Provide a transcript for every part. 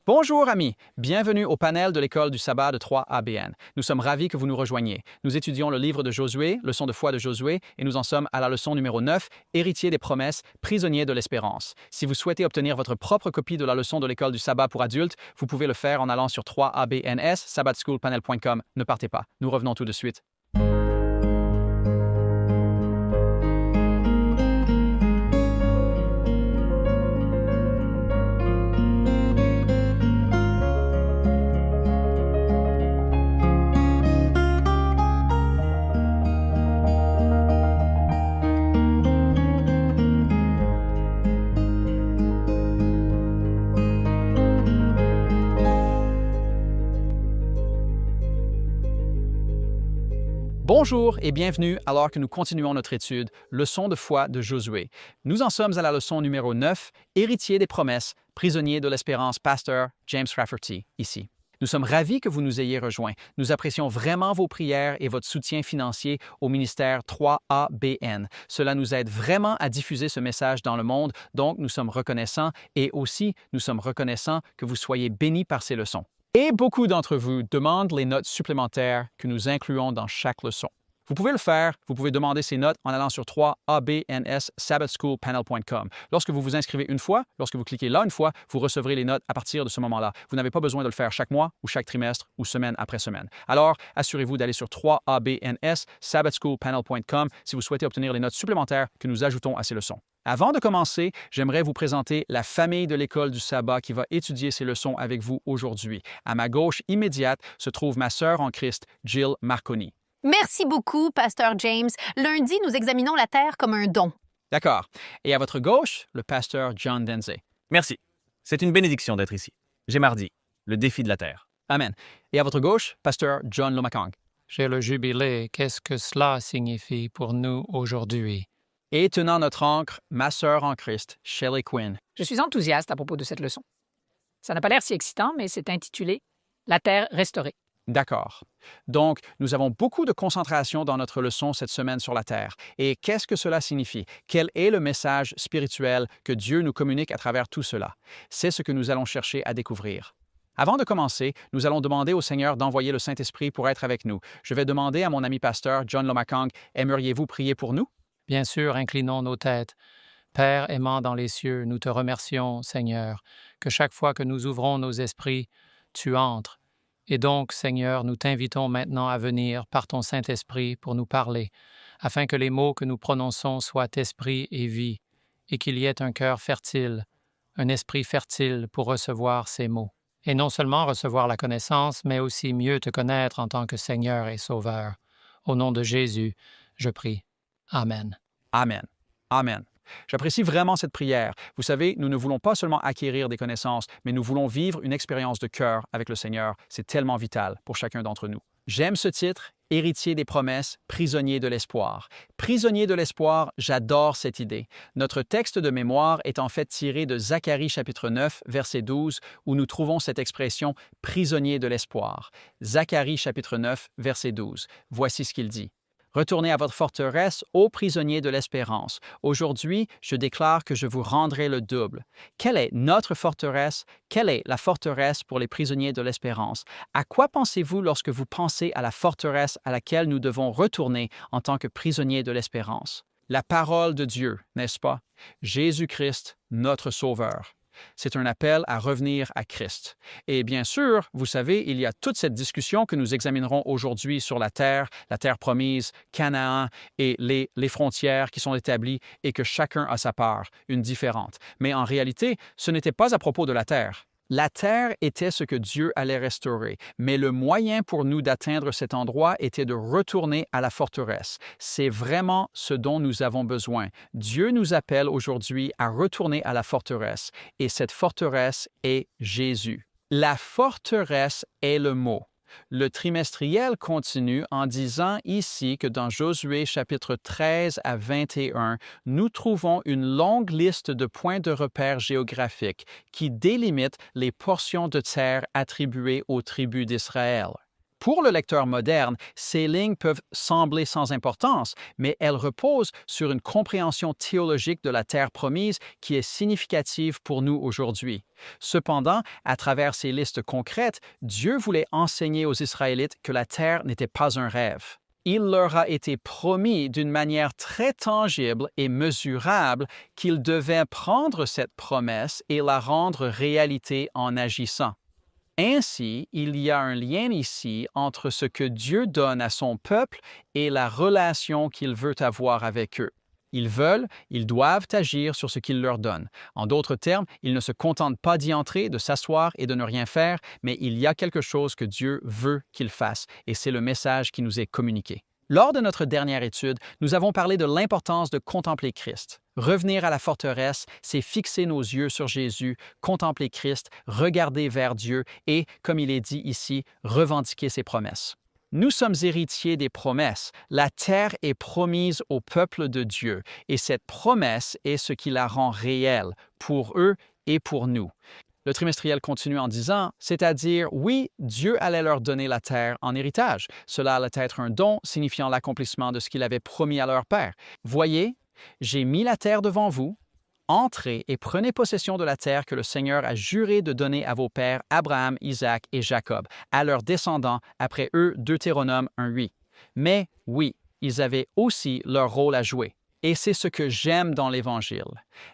Bonjour amis, bienvenue au panel de l'école du sabbat de 3ABN. Nous sommes ravis que vous nous rejoigniez. Nous étudions le livre de Josué, leçon de foi de Josué, et nous en sommes à la leçon numéro 9, héritier des promesses, prisonnier de l'espérance. Si vous souhaitez obtenir votre propre copie de la leçon de l'école du sabbat pour adultes, vous pouvez le faire en allant sur 3ABNS, sabbatschoolpanel.com. Ne partez pas, nous revenons tout de suite. Bonjour et bienvenue alors que nous continuons notre étude, leçon de foi de Josué. Nous en sommes à la leçon numéro 9, héritier des promesses, prisonnier de l'espérance, pasteur James Rafferty, ici. Nous sommes ravis que vous nous ayez rejoints. Nous apprécions vraiment vos prières et votre soutien financier au ministère 3ABN. Cela nous aide vraiment à diffuser ce message dans le monde, donc nous sommes reconnaissants et aussi nous sommes reconnaissants que vous soyez bénis par ces leçons. Et beaucoup d'entre vous demandent les notes supplémentaires que nous incluons dans chaque leçon. Vous pouvez le faire, vous pouvez demander ces notes en allant sur 3abnssabbatschoolpanel.com. Lorsque vous vous inscrivez une fois, lorsque vous cliquez là une fois, vous recevrez les notes à partir de ce moment-là. Vous n'avez pas besoin de le faire chaque mois ou chaque trimestre ou semaine après semaine. Alors, assurez-vous d'aller sur 3abnssabbatschoolpanel.com si vous souhaitez obtenir les notes supplémentaires que nous ajoutons à ces leçons. Avant de commencer, j'aimerais vous présenter la famille de l'école du sabbat qui va étudier ces leçons avec vous aujourd'hui. À ma gauche immédiate se trouve ma sœur en Christ, Jill Marconi. Merci beaucoup, Pasteur James. Lundi, nous examinons la Terre comme un don. D'accord. Et à votre gauche, le pasteur John Denze. Merci. C'est une bénédiction d'être ici. J'ai mardi, le défi de la Terre. Amen. Et à votre gauche, pasteur John Lomakong. J'ai le jubilé. Qu'est-ce que cela signifie pour nous aujourd'hui? Et tenant notre ancre, ma sœur en Christ, Shelley Quinn. Je suis enthousiaste à propos de cette leçon. Ça n'a pas l'air si excitant, mais c'est intitulé « La Terre restaurée ». D'accord. Donc, nous avons beaucoup de concentration dans notre leçon cette semaine sur la Terre. Et qu'est-ce que cela signifie? Quel est le message spirituel que Dieu nous communique à travers tout cela? C'est ce que nous allons chercher à découvrir. Avant de commencer, nous allons demander au Seigneur d'envoyer le Saint-Esprit pour être avec nous. Je vais demander à mon ami pasteur John Lomakong, aimeriez-vous prier pour nous? Bien sûr, inclinons nos têtes. Père aimant dans les cieux, nous te remercions, Seigneur, que chaque fois que nous ouvrons nos esprits, tu entres. Et donc, Seigneur, nous t'invitons maintenant à venir par ton Saint-Esprit pour nous parler, afin que les mots que nous prononçons soient esprit et vie, et qu'il y ait un cœur fertile, un esprit fertile pour recevoir ces mots. Et non seulement recevoir la connaissance, mais aussi mieux te connaître en tant que Seigneur et Sauveur. Au nom de Jésus, je prie. Amen. Amen. Amen. J'apprécie vraiment cette prière. Vous savez, nous ne voulons pas seulement acquérir des connaissances, mais nous voulons vivre une expérience de cœur avec le Seigneur. C'est tellement vital pour chacun d'entre nous. J'aime ce titre, Héritier des promesses, prisonnier de l'espoir. Prisonnier de l'espoir, j'adore cette idée. Notre texte de mémoire est en fait tiré de Zacharie chapitre 9, verset 12, où nous trouvons cette expression « prisonnier de l'espoir ». Zacharie chapitre 9, verset 12. Voici ce qu'il dit. Retournez à votre forteresse, ô prisonniers de l'espérance. Aujourd'hui, je déclare que je vous rendrai le double. Quelle est notre forteresse? Quelle est la forteresse pour les prisonniers de l'espérance? À quoi pensez-vous lorsque vous pensez à la forteresse à laquelle nous devons retourner en tant que prisonniers de l'espérance? La parole de Dieu, n'est-ce pas? Jésus-Christ, notre Sauveur. C'est un appel à revenir à Christ. Et bien sûr, vous savez, il y a toute cette discussion que nous examinerons aujourd'hui sur la terre promise, Canaan et les frontières qui sont établies et que chacun a sa part, une différente. Mais en réalité, ce n'était pas à propos de la terre. La terre était ce que Dieu allait restaurer, mais le moyen pour nous d'atteindre cet endroit était de retourner à la forteresse. C'est vraiment ce dont nous avons besoin. Dieu nous appelle aujourd'hui à retourner à la forteresse, et cette forteresse est Jésus. La forteresse est le mot. Le trimestriel continue en disant ici que dans Josué chapitre 13 à 21, nous trouvons une longue liste de points de repère géographiques qui délimitent les portions de terre attribuées aux tribus d'Israël. Pour le lecteur moderne, ces lignes peuvent sembler sans importance, mais elles reposent sur une compréhension théologique de la terre promise qui est significative pour nous aujourd'hui. Cependant, à travers ces listes concrètes, Dieu voulait enseigner aux Israélites que la terre n'était pas un rêve. Il leur a été promis d'une manière très tangible et mesurable qu'ils devaient prendre cette promesse et la rendre réalité en agissant. Ainsi, il y a un lien ici entre ce que Dieu donne à son peuple et la relation qu'il veut avoir avec eux. Ils doivent agir sur ce qu'il leur donne. En d'autres termes, ils ne se contentent pas d'y entrer, de s'asseoir et de ne rien faire, mais il y a quelque chose que Dieu veut qu'ils fassent, et c'est le message qui nous est communiqué. Lors de notre dernière étude, nous avons parlé de l'importance de contempler Christ. Revenir à la forteresse, c'est fixer nos yeux sur Jésus, contempler Christ, regarder vers Dieu et, comme il est dit ici, revendiquer ses promesses. Nous sommes héritiers des promesses. La terre est promise au peuple de Dieu et cette promesse est ce qui la rend réelle pour eux et pour nous. Le trimestriel continue en disant, c'est-à-dire, oui, Dieu allait leur donner la terre en héritage. Cela allait être un don signifiant l'accomplissement de ce qu'il avait promis à leur père. Voyez, j'ai mis la terre devant vous. Entrez et prenez possession de la terre que le Seigneur a juré de donner à vos pères Abraham, Isaac et Jacob, à leurs descendants après eux, Deutéronome 1:8. Mais oui, ils avaient aussi leur rôle à jouer. Et c'est ce que j'aime dans l'Évangile.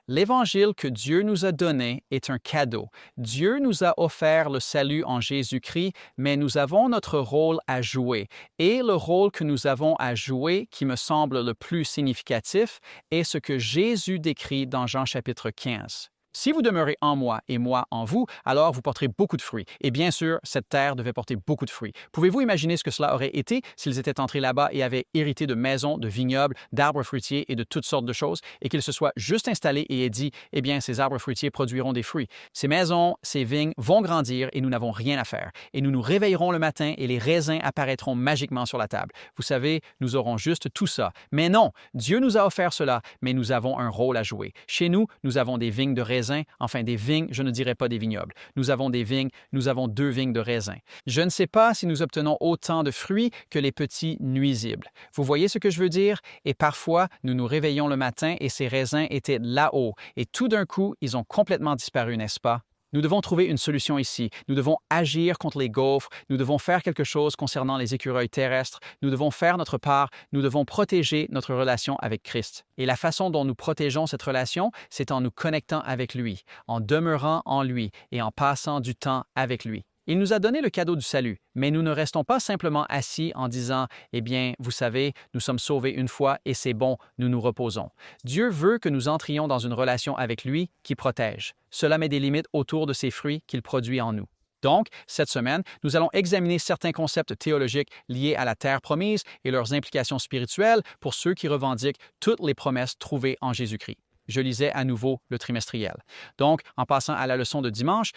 L'Évangile que Dieu nous a donné est un cadeau. Dieu nous a offert le salut en Jésus-Christ, mais nous avons notre rôle à jouer. Et le rôle que nous avons à jouer, qui me semble le plus significatif, est ce que Jésus décrit dans Jean chapitre 15. Si vous demeurez en moi et moi en vous, alors vous porterez beaucoup de fruits. Et bien sûr, cette terre devait porter beaucoup de fruits. Pouvez-vous imaginer ce que cela aurait été s'ils étaient entrés là-bas et avaient hérité de maisons, de vignobles, d'arbres fruitiers et de toutes sortes de choses, et qu'ils se soient juste installés et aient dit, eh bien, ces arbres fruitiers produiront des fruits. Ces maisons, ces vignes vont grandir et nous n'avons rien à faire. Et nous nous réveillerons le matin et les raisins apparaîtront magiquement sur la table. Vous savez, nous aurons juste tout ça. Mais non, Dieu nous a offert cela, mais nous avons un rôle à jouer. Chez nous, nous avons des vignes de raisins, enfin des vignes, je ne dirais pas des vignobles. Nous avons des vignes, nous avons 2 vignes de raisins. Je ne sais pas si nous obtenons autant de fruits que les petits nuisibles. Vous voyez ce que je veux dire? Et parfois, nous nous réveillons le matin et ces raisins étaient là-haut. Et tout d'un coup, ils ont complètement disparu, n'est-ce pas? Nous devons trouver une solution ici. Nous devons agir contre les gaufres. Nous devons faire quelque chose concernant les écureuils terrestres. Nous devons faire notre part. Nous devons protéger notre relation avec Christ. Et la façon dont nous protégeons cette relation, c'est en nous connectant avec lui, en demeurant en lui et en passant du temps avec lui. Il nous a donné le cadeau du salut, mais nous ne restons pas simplement assis en disant « Eh bien, vous savez, nous sommes sauvés une fois et c'est bon, nous nous reposons ». Dieu veut que nous entrions dans une relation avec lui qui protège. Cela met des limites autour de ces fruits qu'il produit en nous. Donc, cette semaine, nous allons examiner certains concepts théologiques liés à la terre promise et leurs implications spirituelles pour ceux qui revendiquent toutes les promesses trouvées en Jésus-Christ. Je lisais à nouveau le trimestriel. Donc, en passant à la leçon de dimanche,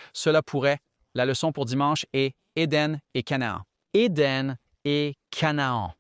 la leçon pour dimanche est Éden et Canaan. Éden et Canaan.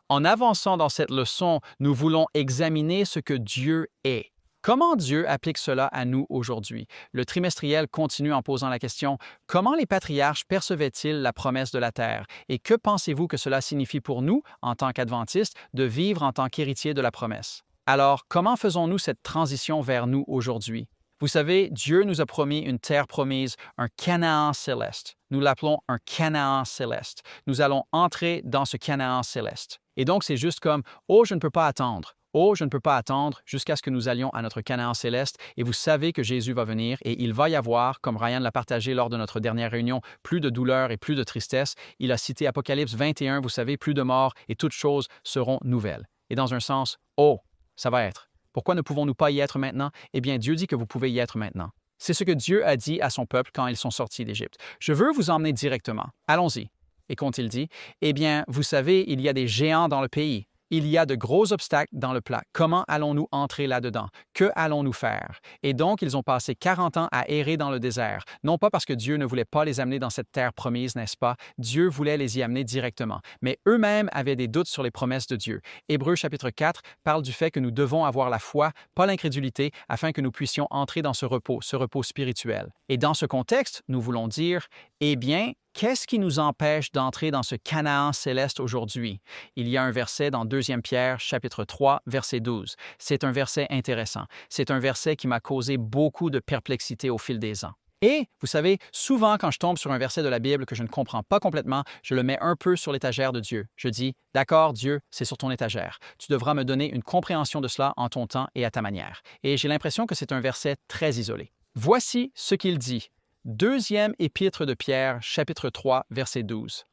En avançant dans cette leçon, nous voulons examiner ce que Dieu est. Comment Dieu applique cela à nous aujourd'hui? Le trimestriel continue en posant la question « Comment les patriarches percevaient-ils la promesse de la terre? Et que pensez-vous que cela signifie pour nous, en tant qu'adventistes, de vivre en tant qu'héritiers de la promesse? » Alors, comment faisons-nous cette transition vers nous aujourd'hui? Vous savez, Dieu nous a promis une terre promise, un Canaan céleste. Nous l'appelons un Canaan céleste. Nous allons entrer dans ce Canaan céleste. Et donc, c'est juste comme « Oh, je ne peux pas attendre. Oh, je ne peux pas attendre jusqu'à ce que nous allions à notre Canaan céleste. » Et vous savez que Jésus va venir et il va y avoir, comme Ryan l'a partagé lors de notre dernière réunion, plus de douleur et plus de tristesse. Il a cité Apocalypse 21, vous savez, plus de morts et toutes choses seront nouvelles. Et dans un sens, oh, ça va être. Pourquoi ne pouvons-nous pas y être maintenant? Eh bien, Dieu dit que vous pouvez y être maintenant. C'est ce que Dieu a dit à son peuple quand ils sont sortis d'Égypte. Je veux vous emmener directement. Allons-y. Et qu'ont-ils dit? Eh bien, vous savez, il y a des géants dans le pays. Il y a de gros obstacles dans le plat. Comment allons-nous entrer là-dedans? Que allons-nous faire? Et donc, ils ont passé 40 ans à errer dans le désert. Non pas parce que Dieu ne voulait pas les amener dans cette terre promise, n'est-ce pas? Dieu voulait les y amener directement. Mais eux-mêmes avaient des doutes sur les promesses de Dieu. Hébreux chapitre 4 parle du fait que nous devons avoir la foi, pas l'incrédulité, afin que nous puissions entrer dans ce repos spirituel. Et dans ce contexte, nous voulons dire, eh bien, Qu'est-ce qui nous empêche d'entrer dans ce Canaan céleste aujourd'hui? Il y a un verset dans 2 Pierre, chapitre 3, verset 12. C'est un verset intéressant. C'est un verset qui m'a causé beaucoup de perplexité au fil des ans. Et, vous savez, souvent quand je tombe sur un verset de la Bible que je ne comprends pas complètement, je le mets un peu sur l'étagère de Dieu. Je dis, d'accord, Dieu, c'est sur ton étagère. Tu devras me donner une compréhension de cela en ton temps et à ta manière. Et j'ai l'impression que c'est un verset très isolé. Voici ce qu'il dit. Deuxième épître de Pierre, chapitre 3, verset 12.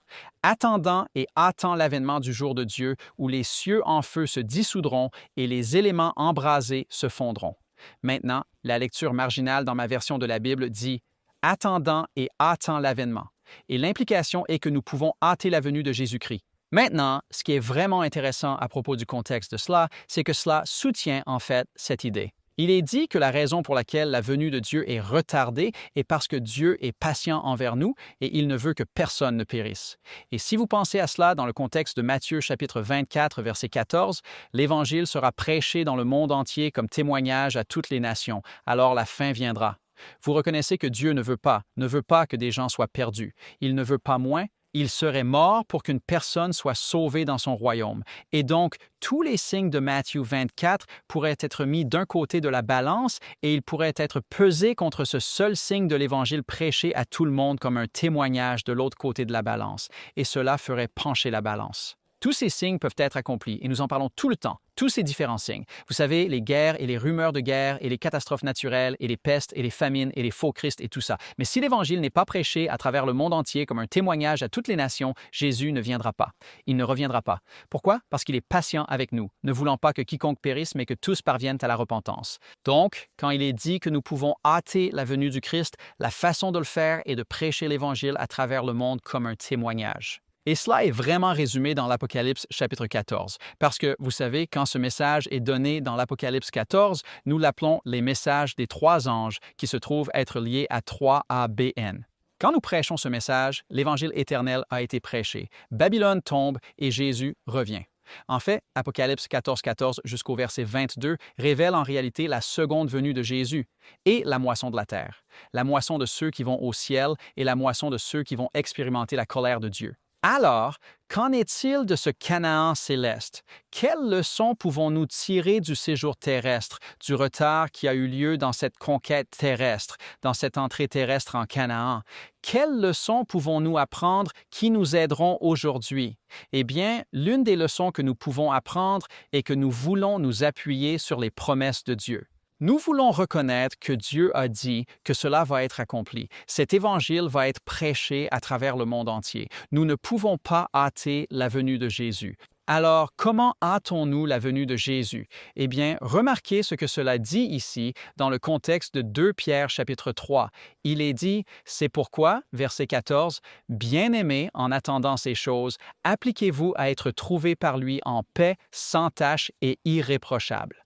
Attendant et hâtant l'avènement du jour de Dieu, où les cieux en feu se dissoudront et les éléments embrasés se fondront. Maintenant, la lecture marginale dans ma version de la Bible dit « attendant et hâtant l'avènement ». Et l'implication est que nous pouvons hâter la venue de Jésus-Christ. Maintenant, ce qui est vraiment intéressant à propos du contexte de cela, c'est que cela soutient en fait cette idée. Il est dit que la raison pour laquelle la venue de Dieu est retardée est parce que Dieu est patient envers nous et il ne veut que personne ne périsse. Et si vous pensez à cela dans le contexte de Matthieu chapitre 24, verset 14, l'Évangile sera prêché dans le monde entier comme témoignage à toutes les nations, alors la fin viendra. Vous reconnaissez que Dieu ne veut pas que des gens soient perdus. Il ne veut pas moins. Il serait mort pour qu'une personne soit sauvée dans son royaume. Et donc, tous les signes de Matthieu 24 pourraient être mis d'un côté de la balance et ils pourraient être pesés contre ce seul signe de l'Évangile prêché à tout le monde comme un témoignage de l'autre côté de la balance. Et cela ferait pencher la balance. Tous ces signes peuvent être accomplis et nous en parlons tout le temps, tous ces différents signes. Vous savez, les guerres et les rumeurs de guerre et les catastrophes naturelles et les pestes et les famines et les faux Christ et tout ça. Mais si l'Évangile n'est pas prêché à travers le monde entier comme un témoignage à toutes les nations, Jésus ne viendra pas. Il ne reviendra pas. Pourquoi? Parce qu'il est patient avec nous, ne voulant pas que quiconque périsse, mais que tous parviennent à la repentance. Donc, quand il est dit que nous pouvons hâter la venue du Christ, la façon de le faire est de prêcher l'Évangile à travers le monde comme un témoignage. Et cela est vraiment résumé dans l'Apocalypse chapitre 14, parce que, vous savez, quand ce message est donné dans l'Apocalypse 14, nous l'appelons les messages des 3 anges, qui se trouvent être liés à 3ABN. Quand nous prêchons ce message, l'Évangile éternel a été prêché. Babylone tombe et Jésus revient. En fait, Apocalypse 14 jusqu'au verset 22 révèle en réalité la seconde venue de Jésus et la moisson de la terre, la moisson de ceux qui vont au ciel et la moisson de ceux qui vont expérimenter la colère de Dieu. Alors, qu'en est-il de ce Canaan céleste? Quelles leçons pouvons-nous tirer du séjour terrestre, du retard qui a eu lieu dans cette conquête terrestre, dans cette entrée terrestre en Canaan? Quelles leçons pouvons-nous apprendre qui nous aideront aujourd'hui? Eh bien, l'une des leçons que nous pouvons apprendre est que nous voulons nous appuyer sur les promesses de Dieu. Nous voulons reconnaître que Dieu a dit que cela va être accompli. Cet évangile va être prêché à travers le monde entier. Nous ne pouvons pas hâter la venue de Jésus. Alors, comment hâtons-nous la venue de Jésus? Eh bien, remarquez ce que cela dit ici dans le contexte de 2 Pierre chapitre 3. Il est dit, c'est pourquoi, verset 14, « Bien-aimés, en attendant ces choses, appliquez-vous à être trouvés par lui en paix, sans tache et irréprochable. »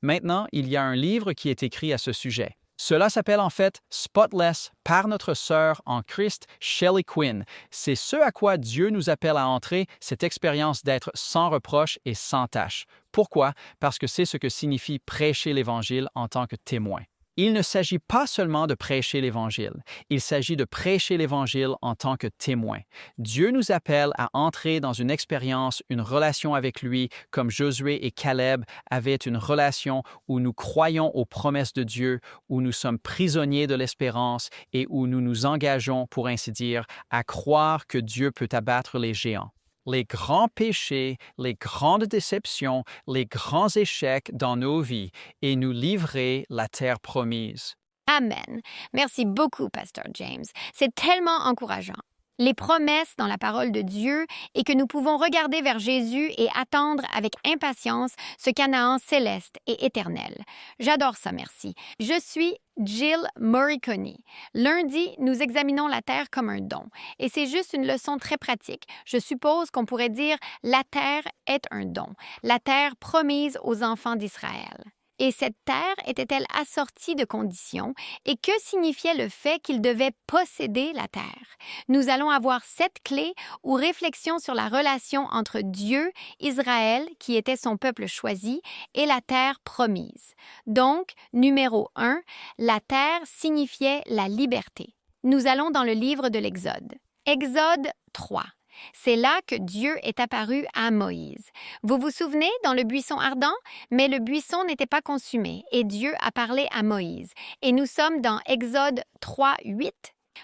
Maintenant, il y a un livre qui est écrit à ce sujet. Cela s'appelle en fait « Spotless » par notre sœur en Christ, Shelley Quinn. C'est ce à quoi Dieu nous appelle à entrer, cette expérience d'être sans reproche et sans tache. Pourquoi? Parce que c'est ce que signifie prêcher l'Évangile en tant que témoin. Il ne s'agit pas seulement de prêcher l'Évangile, il s'agit de prêcher l'Évangile en tant que témoin. Dieu nous appelle à entrer dans une expérience, une relation avec lui, comme Josué et Caleb avaient une relation où nous croyons aux promesses de Dieu, où nous sommes prisonniers de l'espérance et où nous nous engageons, pour ainsi dire, à croire que Dieu peut abattre les géants. Les grands péchés, les grandes déceptions, les grands échecs dans nos vies et nous livrer la terre promise. Amen. Merci beaucoup, Pasteur James. C'est tellement encourageant. Les promesses dans la parole de Dieu et que nous pouvons regarder vers Jésus et attendre avec impatience ce Canaan céleste et éternel. J'adore ça, merci. Je suis Jill Morricone. Lundi, nous examinons la terre comme un don. Et c'est juste une leçon très pratique. Je suppose qu'on pourrait dire « la terre est un don », la terre promise aux enfants d'Israël. Et cette terre était-elle assortie de conditions? Et que signifiait le fait qu'ils devaient posséder la terre? Nous allons avoir 7 clés ou réflexions sur la relation entre Dieu, Israël, qui était son peuple choisi, et la terre promise. Donc, numéro 1, la terre signifiait la liberté. Nous allons dans le livre de l'Exode. Exode 3. C'est là que Dieu est apparu à Moïse. Vous vous souvenez, dans le buisson ardent? Mais le buisson n'était pas consumé et Dieu a parlé à Moïse. Et nous sommes dans Exode 3, 8.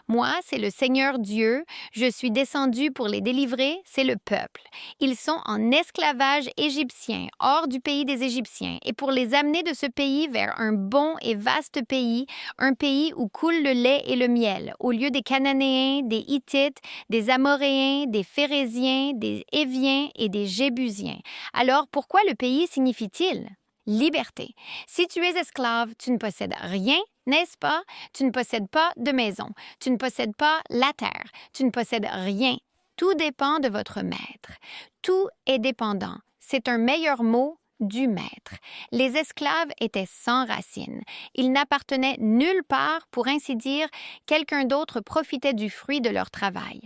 Moi, c'est le Seigneur Dieu, je suis descendu pour les délivrer, c'est le peuple. Ils sont en esclavage égyptien, hors du pays des Égyptiens, et pour les amener de ce pays vers un bon et vaste pays, un pays où coule le lait et le miel, au lieu des Cananéens, des Hittites, des Amoréens, des Phérésiens, des Héviens et des Jébusiens. Alors, pourquoi le pays signifie-t-il? Liberté. Si tu es esclave, tu ne possèdes rien, n'est-ce pas? Tu ne possèdes pas de maison, tu ne possèdes pas la terre, tu ne possèdes rien. Tout dépend de votre maître. Tout est dépendant. C'est un meilleur mot du maître. Les esclaves étaient sans racines. Ils n'appartenaient nulle part, pour ainsi dire, quelqu'un d'autre profitait du fruit de leur travail.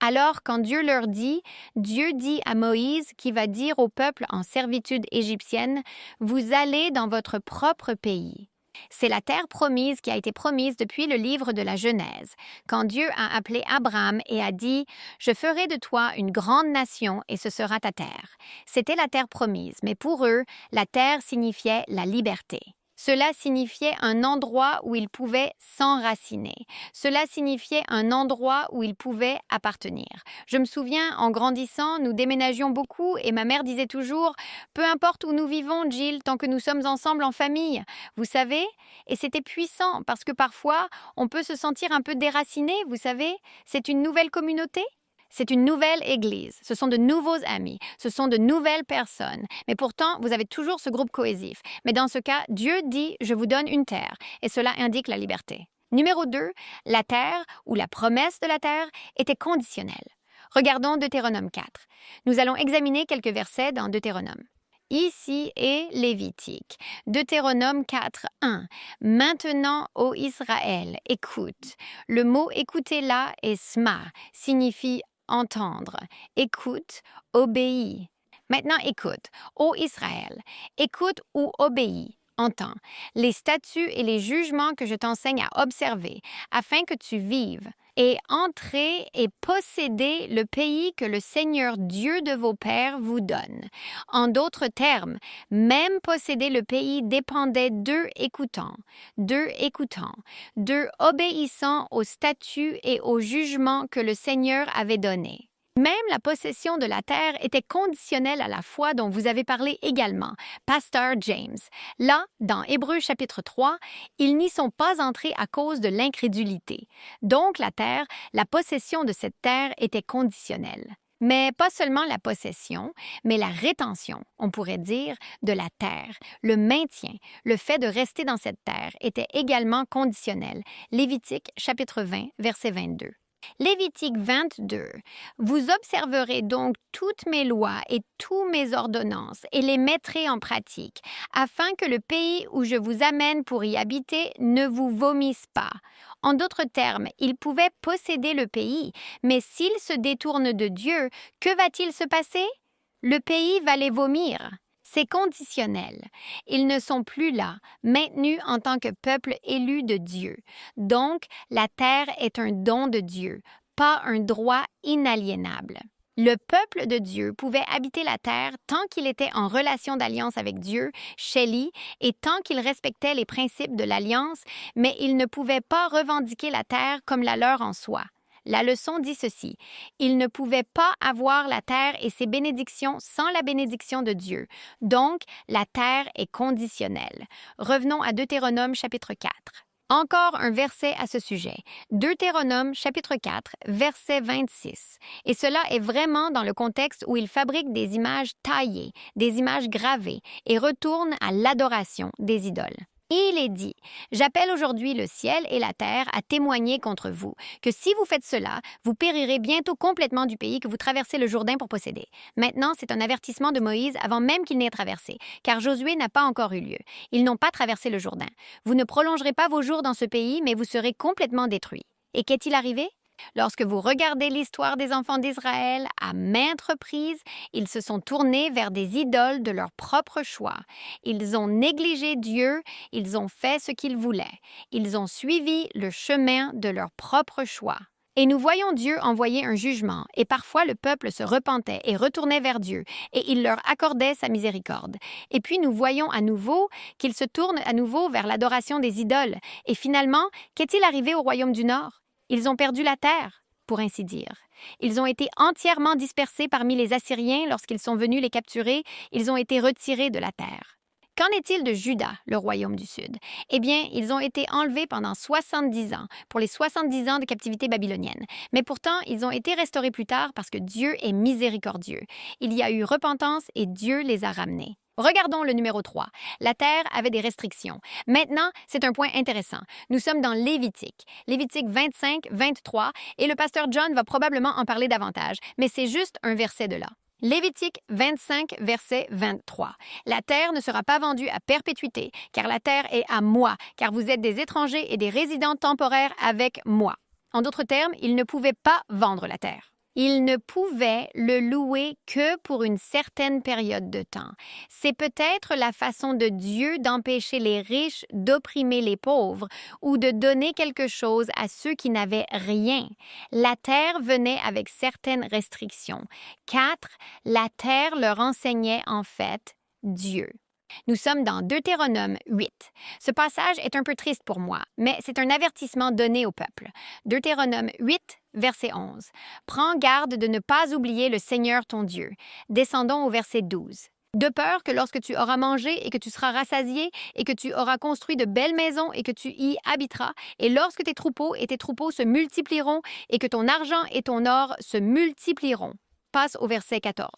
Alors, quand Dieu leur dit, Dieu dit à Moïse qui va dire au peuple en servitude égyptienne, « Vous allez dans votre propre pays ». C'est la terre promise qui a été promise depuis le livre de la Genèse, quand Dieu a appelé Abraham et a dit « Je ferai de toi une grande nation et ce sera ta terre ». C'était la terre promise, mais pour eux, la terre signifiait la liberté. Cela signifiait un endroit où ils pouvaient s'enraciner. Cela signifiait un endroit où ils pouvaient appartenir. Je me souviens, en grandissant, nous déménagions beaucoup et ma mère disait toujours « Peu importe où nous vivons, Jill, tant que nous sommes ensemble en famille. » Vous savez? Et c'était puissant parce que parfois, on peut se sentir un peu déraciné, vous savez? C'est une nouvelle communauté. C'est une nouvelle église, ce sont de nouveaux amis, ce sont de nouvelles personnes. Mais pourtant, vous avez toujours ce groupe cohésif. Mais dans ce cas, Dieu dit « Je vous donne une terre » et cela indique la liberté. Numéro 2, la terre ou la promesse de la terre était conditionnelle. Regardons Deutéronome 4. Nous allons examiner quelques versets dans Deutéronome. Ici est Lévitique. Deutéronome 4, 1. Maintenant, ô Israël, écoute. Le mot écouter là est sma, signifie entendre. Écoute, obéis. Maintenant, écoute. Ô Israël, écoute ou obéis. Entends les statuts et les jugements que je t'enseigne à observer, afin que tu vives, et entrez et possédez le pays que le Seigneur Dieu de vos pères vous donne. En d'autres termes, même posséder le pays dépendait d'eux écoutant, d'eux obéissant aux statuts et aux jugements que le Seigneur avait donnés. Même la possession de la terre était conditionnelle à la foi dont vous avez parlé également, Pasteur James. Là, dans Hébreux chapitre 3, ils n'y sont pas entrés à cause de l'incrédulité. Donc la terre, la possession de cette terre était conditionnelle. Mais pas seulement la possession, mais la rétention, on pourrait dire, de la terre, le maintien, le fait de rester dans cette terre était également conditionnel. Lévitique chapitre 20, verset 22. Lévitique 22. Vous observerez donc toutes mes lois et tous mes ordonnances et les mettrez en pratique, afin que le pays où je vous amène pour y habiter ne vous vomisse pas. En d'autres termes, ils pouvaient posséder le pays, mais s'ils se détournent de Dieu, que va-t-il se passer? Le pays va les vomir. C'est conditionnel. Ils ne sont plus là, maintenus en tant que peuple élu de Dieu. Donc, la terre est un don de Dieu, pas un droit inaliénable. Le peuple de Dieu pouvait habiter la terre tant qu'il était en relation d'alliance avec Dieu, Sheli, et tant qu'il respectait les principes de l'alliance, mais il ne pouvait pas revendiquer la terre comme la leur en soi. La leçon dit ceci: ils ne pouvaient pas avoir la terre et ses bénédictions sans la bénédiction de Dieu. Donc, la terre est conditionnelle. Revenons à Deutéronome chapitre 4. Encore un verset à ce sujet. Deutéronome chapitre 4, verset 26. Et cela est vraiment dans le contexte où ils fabriquent des images taillées, des images gravées, et retournent à l'adoration des idoles. Il est dit, « J'appelle aujourd'hui le ciel et la terre à témoigner contre vous, que si vous faites cela, vous périrez bientôt complètement du pays que vous traversez le Jourdain pour posséder. » Maintenant, c'est un avertissement de Moïse avant même qu'il n'ait traversé, car Josué n'a pas encore eu lieu. Ils n'ont pas traversé le Jourdain. Vous ne prolongerez pas vos jours dans ce pays, mais vous serez complètement détruits. Et qu'est-il arrivé? Lorsque vous regardez l'histoire des enfants d'Israël, à maintes reprises, ils se sont tournés vers des idoles de leur propre choix. Ils ont négligé Dieu, ils ont fait ce qu'ils voulaient. Ils ont suivi le chemin de leur propre choix. Et nous voyons Dieu envoyer un jugement, et parfois le peuple se repentait et retournait vers Dieu, et il leur accordait sa miséricorde. Et puis nous voyons à nouveau qu'ils se tournent à nouveau vers l'adoration des idoles. Et finalement, qu'est-il arrivé au royaume du Nord? Ils ont perdu la terre, pour ainsi dire. Ils ont été entièrement dispersés parmi les Assyriens lorsqu'ils sont venus les capturer. Ils ont été retirés de la terre. Qu'en est-il de Juda, le royaume du Sud? Eh bien, ils ont été enlevés pendant 70 ans, pour les 70 ans de captivité babylonienne. Mais pourtant, ils ont été restaurés plus tard parce que Dieu est miséricordieux. Il y a eu repentance et Dieu les a ramenés. Regardons le numéro 3. La terre avait des restrictions. Maintenant, c'est un point intéressant. Nous sommes dans Lévitique. Lévitique 25, 23, et le pasteur John va probablement en parler davantage, mais c'est juste un verset de là. Lévitique 25, verset 23. La terre ne sera pas vendue à perpétuité, car la terre est à moi, car vous êtes des étrangers et des résidents temporaires avec moi. En d'autres termes, ils ne pouvaient pas vendre la terre. Ils ne pouvaient le louer que pour une certaine période de temps. C'est peut-être la façon de Dieu d'empêcher les riches d'opprimer les pauvres ou de donner quelque chose à ceux qui n'avaient rien. La terre venait avec certaines restrictions. 4. La terre leur enseignait en fait Dieu. Nous sommes dans Deutéronome 8. Ce passage est un peu triste pour moi, mais c'est un avertissement donné au peuple. Deutéronome 8, verset 11. « Prends garde de ne pas oublier le Seigneur ton Dieu. » Descendons au verset 12. « De peur que lorsque tu auras mangé et que tu seras rassasié et que tu auras construit de belles maisons et que tu y habiteras, et lorsque tes troupeaux se multiplieront et que ton argent et ton or se multiplieront. » Passe au verset 14.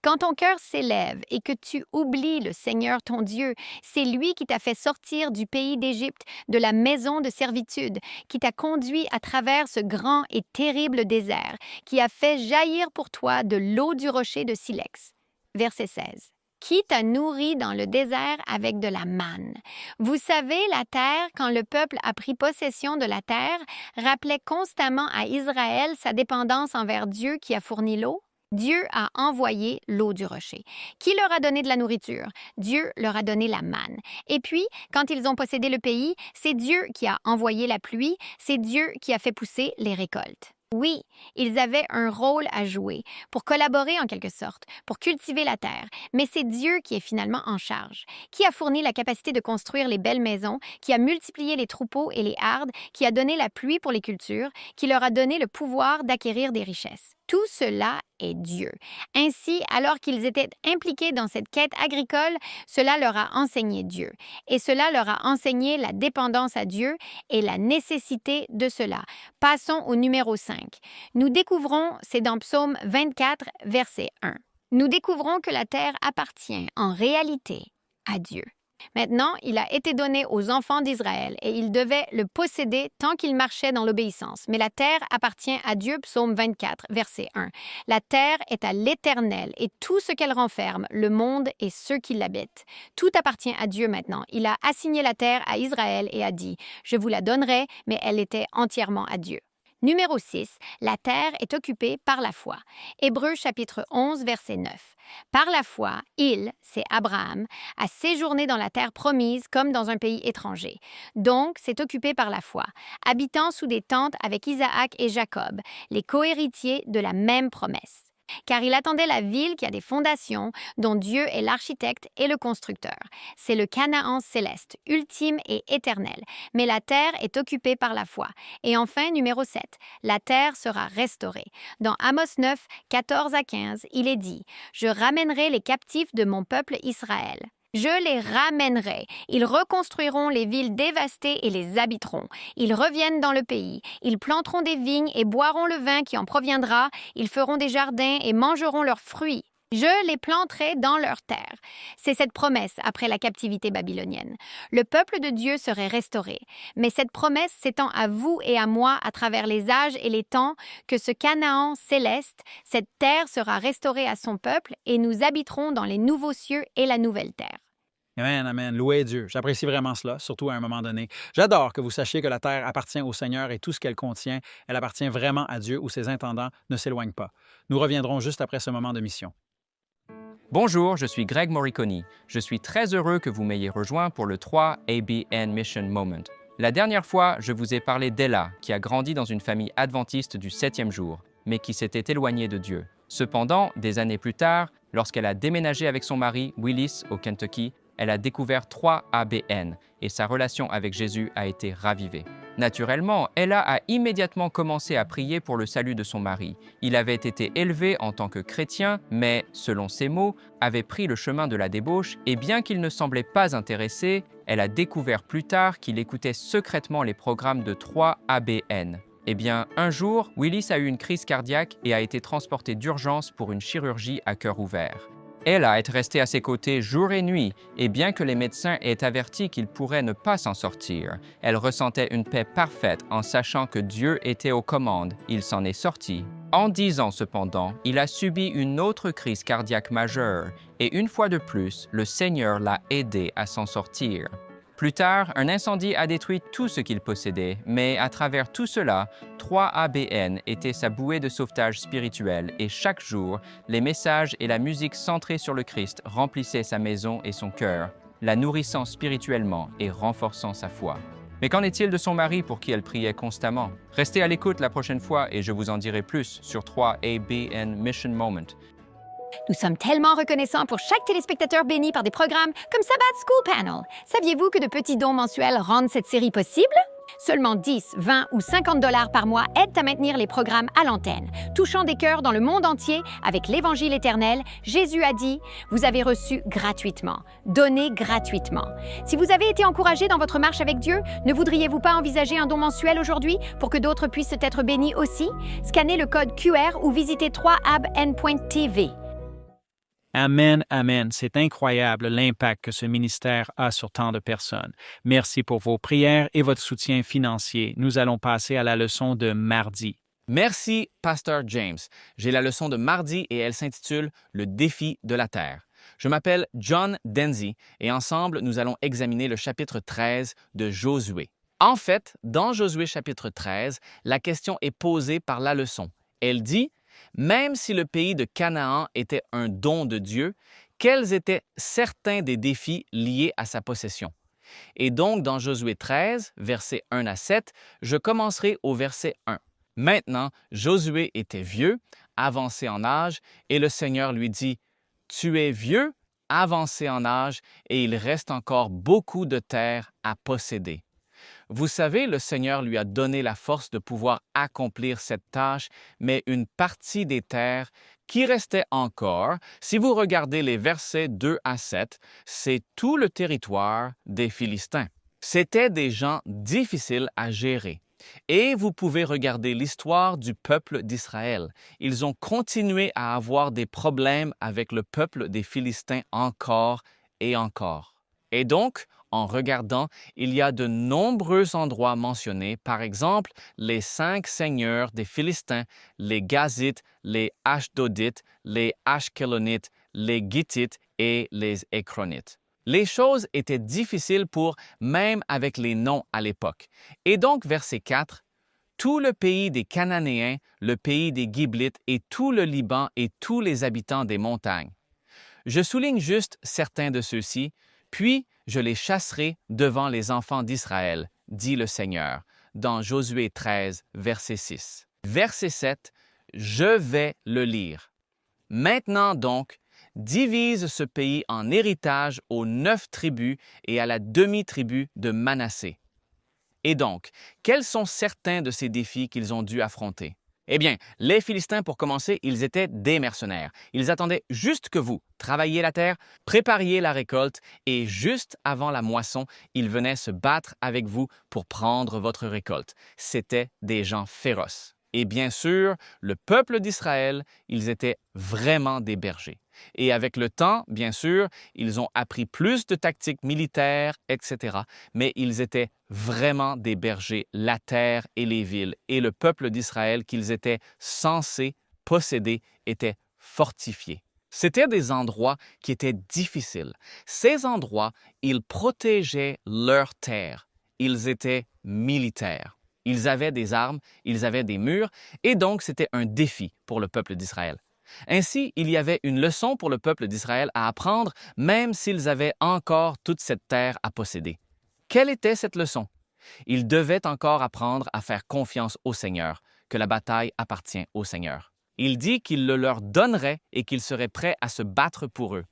Quand ton cœur s'élève et que tu oublies le Seigneur ton Dieu, c'est lui qui t'a fait sortir du pays d'Égypte, de la maison de servitude, qui t'a conduit à travers ce grand et terrible désert, qui a fait jaillir pour toi de l'eau du rocher de Silex. Verset 16. Qui t'a nourri dans le désert avec de la manne. Vous savez, la terre, quand le peuple a pris possession de la terre, rappelait constamment à Israël sa dépendance envers Dieu qui a fourni l'eau. Dieu a envoyé l'eau du rocher. Qui leur a donné de la nourriture? Dieu leur a donné la manne. Et puis, quand ils ont possédé le pays, c'est Dieu qui a envoyé la pluie, c'est Dieu qui a fait pousser les récoltes. Oui, ils avaient un rôle à jouer, pour collaborer en quelque sorte, pour cultiver la terre, mais c'est Dieu qui est finalement en charge, qui a fourni la capacité de construire les belles maisons, qui a multiplié les troupeaux et les hardes, qui a donné la pluie pour les cultures, qui leur a donné le pouvoir d'acquérir des richesses. Tout cela est Dieu. Ainsi, alors qu'ils étaient impliqués dans cette quête agricole, cela leur a enseigné Dieu. Et cela leur a enseigné la dépendance à Dieu et la nécessité de cela. Passons au numéro 5. Nous découvrons, c'est dans Psaume 24, verset 1. Nous découvrons que la terre appartient en réalité à Dieu. Maintenant, il a été donné aux enfants d'Israël et ils devaient le posséder tant qu'ils marchaient dans l'obéissance. Mais la terre appartient à Dieu, Psaume 24, verset 1. La terre est à l'Éternel et tout ce qu'elle renferme, le monde et ceux qui l'habitent. Tout appartient à Dieu maintenant. Il a assigné la terre à Israël et a dit « Je vous la donnerai », mais elle était entièrement à Dieu. Numéro 6. La terre est occupée par la foi. Hébreux chapitre 11, verset 9. Par la foi, il, c'est Abraham, a séjourné dans la terre promise comme dans un pays étranger. Donc, c'est occupé par la foi, habitant sous des tentes avec Isaac et Jacob, les cohéritiers de la même promesse. Car il attendait la ville qui a des fondations, dont Dieu est l'architecte et le constructeur. C'est le Canaan céleste, ultime et éternel. Mais la terre est occupée par la foi. Et enfin, numéro 7, la terre sera restaurée. Dans Amos 9, 14 à 15, il est dit « Je ramènerai les captifs de mon peuple Israël. » Je les ramènerai. Ils reconstruiront les villes dévastées et les habiteront. Ils reviennent dans le pays. Ils planteront des vignes et boiront le vin qui en proviendra. Ils feront des jardins et mangeront leurs fruits. Je les planterai dans leur terre. C'est cette promesse après la captivité babylonienne. Le peuple de Dieu serait restauré. Mais cette promesse s'étend à vous et à moi à travers les âges et les temps que ce Canaan céleste, cette terre sera restaurée à son peuple et nous habiterons dans les nouveaux cieux et la nouvelle terre. Amen, amen. Louez Dieu. J'apprécie vraiment cela, surtout à un moment donné. J'adore que vous sachiez que la terre appartient au Seigneur et tout ce qu'elle contient, elle appartient vraiment à Dieu où ses intendants ne s'éloignent pas. Nous reviendrons juste après ce moment de mission. Bonjour, je suis Greg Morricone. Je suis très heureux que vous m'ayez rejoint pour le 3 ABN Mission Moment. La dernière fois, je vous ai parlé d'Ella, qui a grandi dans une famille adventiste du 7e jour, mais qui s'était éloignée de Dieu. Cependant, des années plus tard, lorsqu'elle a déménagé avec son mari, Willis, au Kentucky, elle a découvert 3 ABN et sa relation avec Jésus a été ravivée. Naturellement, Ella a immédiatement commencé à prier pour le salut de son mari. Il avait été élevé en tant que chrétien, mais, selon ses mots, avait pris le chemin de la débauche et bien qu'il ne semblait pas intéressé, elle a découvert plus tard qu'il écoutait secrètement les programmes de 3 ABN. Eh bien, un jour, Willis a eu une crise cardiaque et a été transporté d'urgence pour une chirurgie à cœur ouvert. Ella est restée à ses côtés jour et nuit, et bien que les médecins aient averti qu'il pourrait ne pas s'en sortir, elle ressentait une paix parfaite en sachant que Dieu était aux commandes. Il s'en est sorti. En 10 ans cependant, il a subi une autre crise cardiaque majeure, et une fois de plus, le Seigneur l'a aidé à s'en sortir. Plus tard, un incendie a détruit tout ce qu'il possédait, mais à travers tout cela, 3 ABN étaient sa bouée de sauvetage spirituel et chaque jour, les messages et la musique centrés sur le Christ remplissaient sa maison et son cœur, la nourrissant spirituellement et renforçant sa foi. Mais qu'en est-il de son mari pour qui elle priait constamment? Restez à l'écoute la prochaine fois et je vous en dirai plus sur 3 ABN Mission Moment. Nous sommes tellement reconnaissants pour chaque téléspectateur béni par des programmes comme Sabbath School Panel. Saviez-vous que de petits dons mensuels rendent cette série possible? Seulement 10, 20 ou 50 $ par mois aident à maintenir les programmes à l'antenne. Touchant des cœurs dans le monde entier avec l'Évangile éternel, Jésus a dit « Vous avez reçu gratuitement, donnez gratuitement ». Si vous avez été encouragé dans votre marche avec Dieu, ne voudriez-vous pas envisager un don mensuel aujourd'hui pour que d'autres puissent être bénis aussi? Scannez le code QR ou visitez 3abn.tv. Amen, amen. C'est incroyable l'impact que ce ministère a sur tant de personnes. Merci pour vos prières et votre soutien financier. Nous allons passer à la leçon de mardi. Merci, Pasteur James. J'ai la leçon de mardi et elle s'intitule « Le défi de la terre ». Je m'appelle John Denzi et ensemble, nous allons examiner le chapitre 13 de Josué. En fait, dans Josué chapitre 13, la question est posée par la leçon. Elle dit « Même si le pays de Canaan était un don de Dieu, quels étaient certains des défis liés à sa possession? » Et donc, dans Josué 13, versets 1 à 7, je commencerai au verset 1. Maintenant, Josué était vieux, avancé en âge, et le Seigneur lui dit, « Tu es vieux, avancé en âge, et il reste encore beaucoup de terre à posséder. » Vous savez, le Seigneur lui a donné la force de pouvoir accomplir cette tâche, mais une partie des terres qui restait encore, si vous regardez les versets 2 à 7, c'est tout le territoire des Philistins. C'étaient des gens difficiles à gérer. Et vous pouvez regarder l'histoire du peuple d'Israël. Ils ont continué à avoir des problèmes avec le peuple des Philistins encore et encore. Et donc, en regardant, il y a de nombreux endroits mentionnés, par exemple les 5 seigneurs des Philistins, les Gazites, les Ashdodites, les Ashkelonites, les Gittites et les Écronites. Les choses étaient difficiles même avec les noms à l'époque. Et donc, verset 4, « Tout le pays des Cananéens, le pays des Giblites et tout le Liban et tous les habitants des montagnes. Je souligne juste certains de ceux-ci, puis je les chasserai devant les enfants d'Israël, dit le Seigneur, dans Josué 13, verset 6. Verset 7, je vais le lire. Maintenant donc, divise ce pays en héritage aux 9 tribus et à la demi-tribu de Manassé. Et donc, quels sont certains de ces défis qu'ils ont dû affronter? Eh bien, les Philistins, pour commencer, ils étaient des mercenaires. Ils attendaient juste que vous travailliez la terre, prépariez la récolte et juste avant la moisson, ils venaient se battre avec vous pour prendre votre récolte. C'étaient des gens féroces. Et bien sûr, le peuple d'Israël, ils étaient vraiment des bergers. Et avec le temps, bien sûr, ils ont appris plus de tactiques militaires, etc. Mais ils étaient vraiment des bergers, la terre et les villes. Et le peuple d'Israël qu'ils étaient censés posséder était fortifié. C'étaient des endroits qui étaient difficiles. Ces endroits, ils protégeaient leur terre. Ils étaient militaires. Ils avaient des armes, ils avaient des murs, et donc c'était un défi pour le peuple d'Israël. Ainsi, il y avait une leçon pour le peuple d'Israël à apprendre, même s'ils avaient encore toute cette terre à posséder. Quelle était cette leçon? Ils devaient encore apprendre à faire confiance au Seigneur, que la bataille appartient au Seigneur. Il dit qu'il le leur donnerait et qu'il serait prêt à se battre pour eux.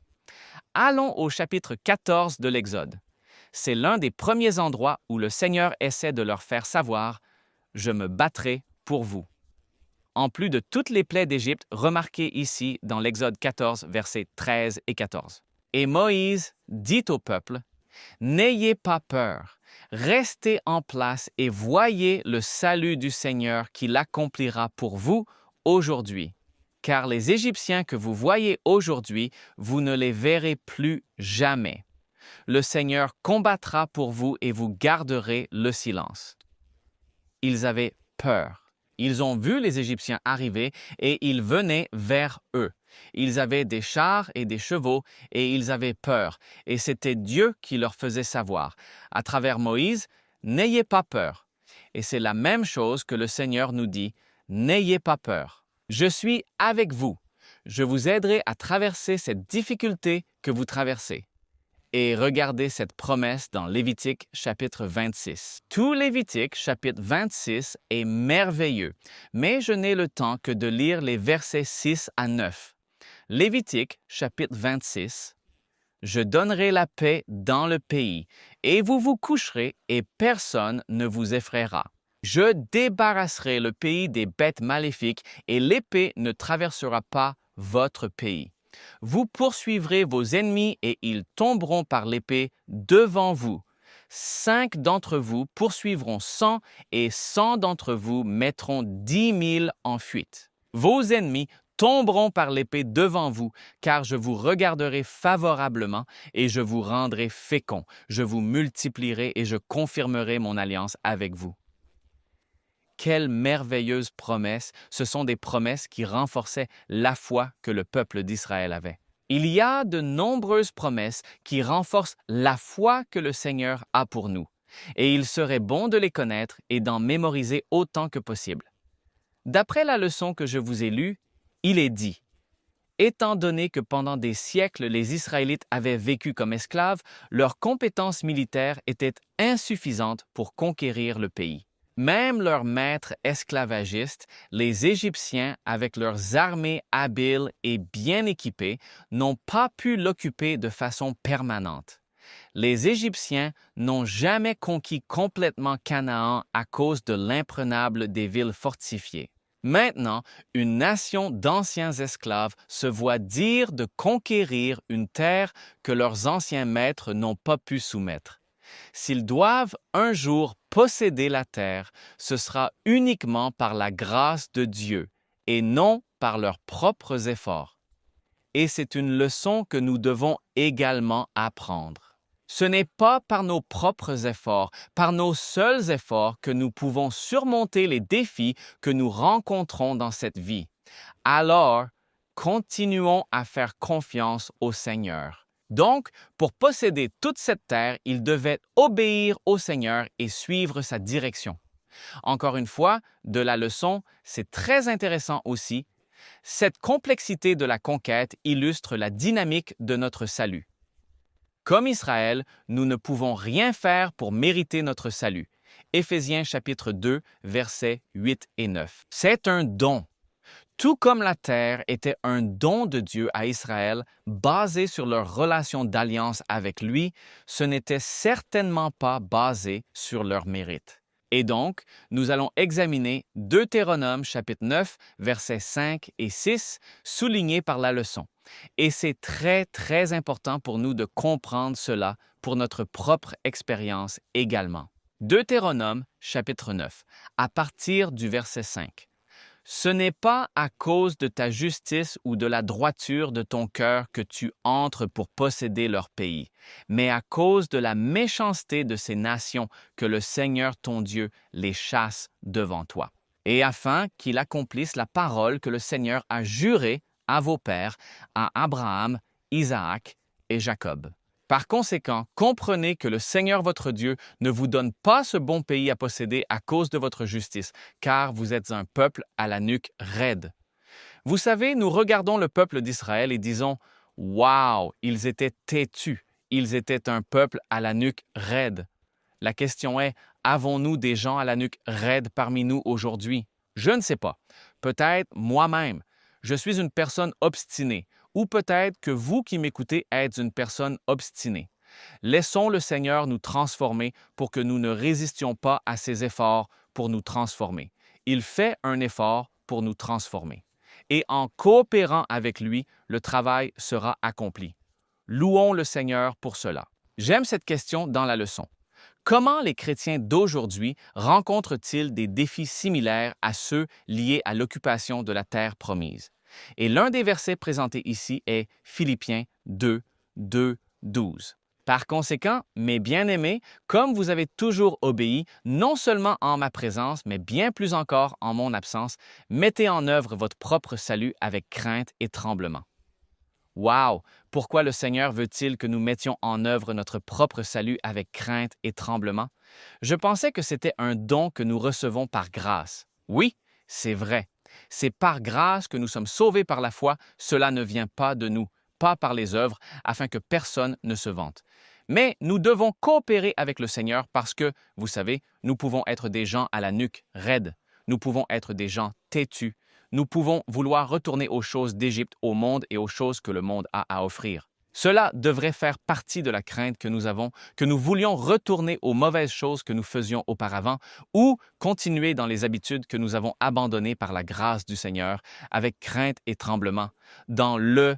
Allons au chapitre 14 de l'Exode. C'est l'un des premiers endroits où le Seigneur essaie de leur faire savoir « Je me battrai pour vous ». En plus de toutes les plaies d'Égypte remarquées ici dans l'Exode 14, versets 13 et 14. Et Moïse dit au peuple « N'ayez pas peur, restez en place et voyez le salut du Seigneur qu'il accomplira pour vous aujourd'hui. Car les Égyptiens que vous voyez aujourd'hui, vous ne les verrez plus jamais. Le Seigneur combattra pour vous et vous garderez le silence. » Ils avaient peur. Ils ont vu les Égyptiens arriver et ils venaient vers eux. Ils avaient des chars et des chevaux et ils avaient peur. Et c'était Dieu qui leur faisait savoir, à travers Moïse, « N'ayez pas peur. » Et c'est la même chose que le Seigneur nous dit, « N'ayez pas peur. Je suis avec vous. Je vous aiderai à traverser cette difficulté que vous traversez. » Et regardez cette promesse dans Lévitique chapitre 26. Tout Lévitique chapitre 26 est merveilleux, mais je n'ai le temps que de lire les versets 6 à 9. Lévitique chapitre 26. Je donnerai la paix dans le pays, et vous vous coucherez, et personne ne vous effraiera. Je débarrasserai le pays des bêtes maléfiques, et l'épée ne traversera pas votre pays. Vous poursuivrez vos ennemis et ils tomberont par l'épée devant vous. 5 d'entre vous poursuivront 100 et 100 d'entre vous mettront 10 000 en fuite. Vos ennemis tomberont par l'épée devant vous, car je vous regarderai favorablement et je vous rendrai fécond. Je vous multiplierai et je confirmerai mon alliance avec vous. Quelle merveilleuse promesse! Ce sont des promesses qui renforçaient la foi que le peuple d'Israël avait. Il y a de nombreuses promesses qui renforcent la foi que le Seigneur a pour nous, et il serait bon de les connaître et d'en mémoriser autant que possible. D'après la leçon que je vous ai lue, il est dit « Étant donné que pendant des siècles les Israélites avaient vécu comme esclaves, leurs compétences militaires étaient insuffisantes pour conquérir le pays. Même leurs maîtres esclavagistes, les Égyptiens, avec leurs armées habiles et bien équipées, n'ont pas pu l'occuper de façon permanente. Les Égyptiens n'ont jamais conquis complètement Canaan à cause de l'imprenable des villes fortifiées. Maintenant, une nation d'anciens esclaves se voit dire de conquérir une terre que leurs anciens maîtres n'ont pas pu soumettre. S'ils doivent un jour posséder la terre, ce sera uniquement par la grâce de Dieu et non par leurs propres efforts. Et c'est une leçon que nous devons également apprendre. Ce n'est pas par nos propres efforts, par nos seuls efforts que nous pouvons surmonter les défis que nous rencontrons dans cette vie. Alors, continuons à faire confiance au Seigneur. Donc, pour posséder toute cette terre, il devait obéir au Seigneur et suivre sa direction. Encore une fois, de la leçon, c'est très intéressant aussi. Cette complexité de la conquête illustre la dynamique de notre salut. Comme Israël, nous ne pouvons rien faire pour mériter notre salut. Éphésiens chapitre 2, versets 8 et 9. C'est un don. Tout comme la terre était un don de Dieu à Israël, basé sur leur relation d'alliance avec lui, ce n'était certainement pas basé sur leur mérite. Et donc, nous allons examiner Deutéronome chapitre 9, versets 5 et 6, soulignés par la leçon. Et c'est très important pour nous de comprendre cela pour notre propre expérience également. Deutéronome chapitre 9, à partir du verset 5. Ce n'est pas à cause de ta justice ou de la droiture de ton cœur que tu entres pour posséder leur pays, mais à cause de la méchanceté de ces nations que le Seigneur ton Dieu les chasse devant toi. Et afin qu'il accomplisse la parole que le Seigneur a jurée à vos pères, à Abraham, Isaac et Jacob. Par conséquent, comprenez que le Seigneur votre Dieu ne vous donne pas ce bon pays à posséder à cause de votre justice, car vous êtes un peuple à la nuque raide. Vous savez, nous regardons le peuple d'Israël et disons « Wow, ils étaient têtus, ils étaient un peuple à la nuque raide. » La question est, avons-nous des gens à la nuque raide parmi nous aujourd'hui? Je ne sais pas. Peut-être moi-même. Je suis une personne obstinée, ou peut-être que vous qui m'écoutez êtes une personne obstinée. Laissons le Seigneur nous transformer pour que nous ne résistions pas à ses efforts pour nous transformer. Il fait un effort pour nous transformer. Et en coopérant avec lui, le travail sera accompli. Louons le Seigneur pour cela. J'aime cette question dans la leçon. Comment les chrétiens d'aujourd'hui rencontrent-ils des défis similaires à ceux liés à l'occupation de la terre promise? Et l'un des versets présentés ici est Philippiens 2, 2, 12. Par conséquent, mes bien-aimés, comme vous avez toujours obéi, non seulement en ma présence, mais bien plus encore en mon absence, mettez en œuvre votre propre salut avec crainte et tremblement. Wow! Pourquoi le Seigneur veut-il que nous mettions en œuvre notre propre salut avec crainte et tremblement? Je pensais que c'était un don que nous recevons par grâce. Oui, c'est vrai. C'est par grâce que nous sommes sauvés par la foi, cela ne vient pas de nous, pas par les œuvres, afin que personne ne se vante. Mais nous devons coopérer avec le Seigneur parce que, vous savez, nous pouvons être des gens à la nuque raide, nous pouvons être des gens têtus, nous pouvons vouloir retourner aux choses d'Égypte, au monde et aux choses que le monde a à offrir. Cela devrait faire partie de la crainte que nous avons, que nous voulions retourner aux mauvaises choses que nous faisions auparavant ou continuer dans les habitudes que nous avons abandonnées par la grâce du Seigneur avec crainte et tremblement, dans le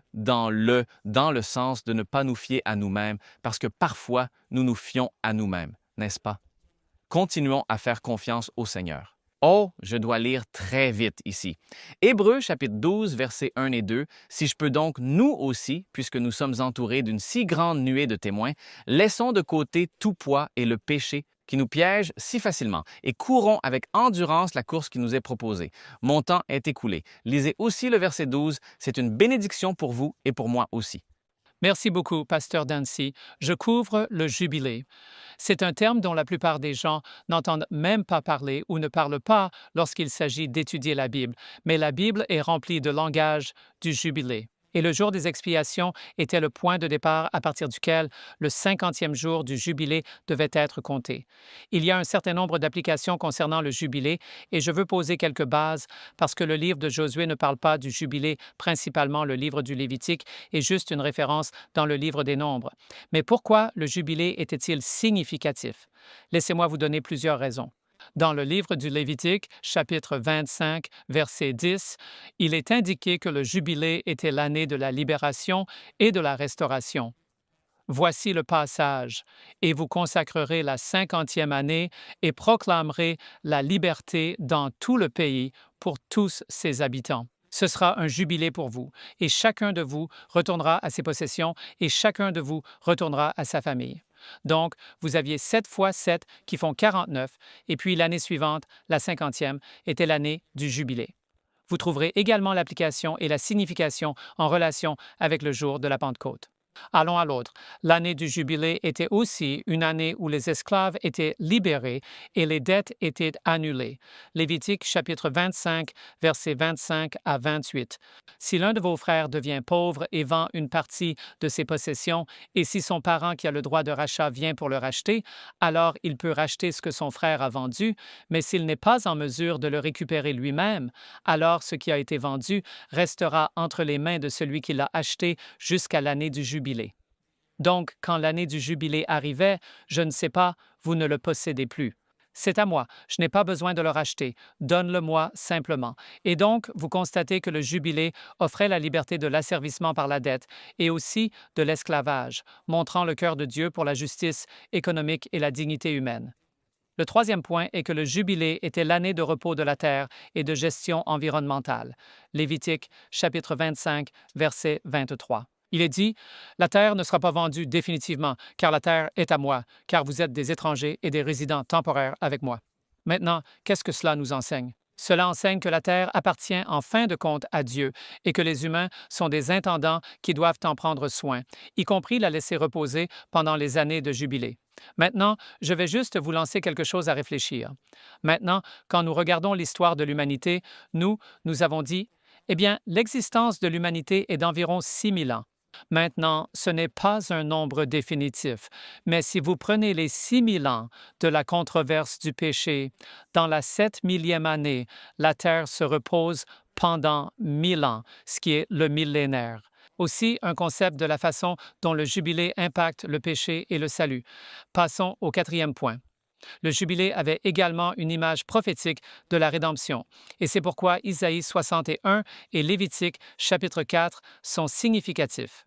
sens de ne pas nous fier à nous-mêmes parce que parfois nous nous fions à nous-mêmes, n'est-ce pas? Continuons à faire confiance au Seigneur. Oh, je dois lire très vite ici. Hébreux chapitre 12, versets 1 et 2. Si je peux donc, nous aussi, puisque nous sommes entourés d'une si grande nuée de témoins, laissons de côté tout poids et le péché qui nous piège si facilement et courons avec endurance la course qui nous est proposée. Mon temps est écoulé. Lisez aussi le verset 12. C'est une bénédiction pour vous et pour moi aussi. Merci beaucoup, Pasteur Dancy. Je couvre le jubilé. C'est un terme dont la plupart des gens n'entendent même pas parler ou ne parlent pas lorsqu'il s'agit d'étudier la Bible, mais la Bible est remplie de langage du jubilé. Et le jour des expiations était le point de départ à partir duquel le 50e jour du jubilé devait être compté. Il y a un certain nombre d'applications concernant le jubilé et je veux poser quelques bases parce que le livre de Josué ne parle pas du jubilé, principalement le livre du Lévitique est juste une référence dans le livre des Nombres. Mais pourquoi le jubilé était-il significatif? Laissez-moi vous donner plusieurs raisons. Dans le livre du Lévitique, chapitre 25, verset 10, il est indiqué que le jubilé était l'année de la libération et de la restauration. Voici le passage, et vous consacrerez la 50e année et proclamerez la liberté dans tout le pays pour tous ses habitants. Ce sera un jubilé pour vous, et chacun de vous retournera à ses possessions, et chacun de vous retournera à sa famille. Donc, vous aviez 7 fois 7 qui font 49, et puis l'année suivante, la 50e, était l'année du jubilé. Vous trouverez également l'application et la signification en relation avec le jour de la Pentecôte. Allons à l'autre. L'année du jubilé était aussi une année où les esclaves étaient libérés et les dettes étaient annulées. Lévitique chapitre 25, versets 25 à 28. Si l'un de vos frères devient pauvre et vend une partie de ses possessions, et si son parent qui a le droit de rachat vient pour le racheter, alors il peut racheter ce que son frère a vendu, mais s'il n'est pas en mesure de le récupérer lui-même, alors ce qui a été vendu restera entre les mains de celui qui l'a acheté jusqu'à l'année du jubilé. Donc, quand l'année du jubilé arrivait, je ne sais pas, vous ne le possédez plus. C'est à moi, je n'ai pas besoin de le racheter, donne-le-moi simplement. Et donc, vous constatez que le jubilé offrait la liberté de l'asservissement par la dette et aussi de l'esclavage, montrant le cœur de Dieu pour la justice économique et la dignité humaine. Le troisième point est que le jubilé était l'année de repos de la terre et de gestion environnementale. Lévitique, chapitre 25, verset 23. Il est dit, « La terre ne sera pas vendue définitivement, car la terre est à moi, car vous êtes des étrangers et des résidents temporaires avec moi. » Maintenant, qu'est-ce que cela nous enseigne? Cela enseigne que la terre appartient en fin de compte à Dieu et que les humains sont des intendants qui doivent en prendre soin, y compris la laisser reposer pendant les années de jubilé. Maintenant, je vais juste vous lancer quelque chose à réfléchir. Maintenant, quand nous regardons l'histoire de l'humanité, nous avons dit, eh bien, l'existence de l'humanité est d'environ 6000 ans. Maintenant, ce n'est pas un nombre définitif, mais si vous prenez les 6 000 ans de la controverse du péché, dans la 7 000e année, la terre se repose pendant 1000 ans, ce qui est le millénaire. Aussi, un concept de la façon dont le jubilé impacte le péché et le salut. Passons au 4e point. Le jubilé avait également une image prophétique de la rédemption, et c'est pourquoi Isaïe 61 et Lévitique chapitre 4 sont significatifs.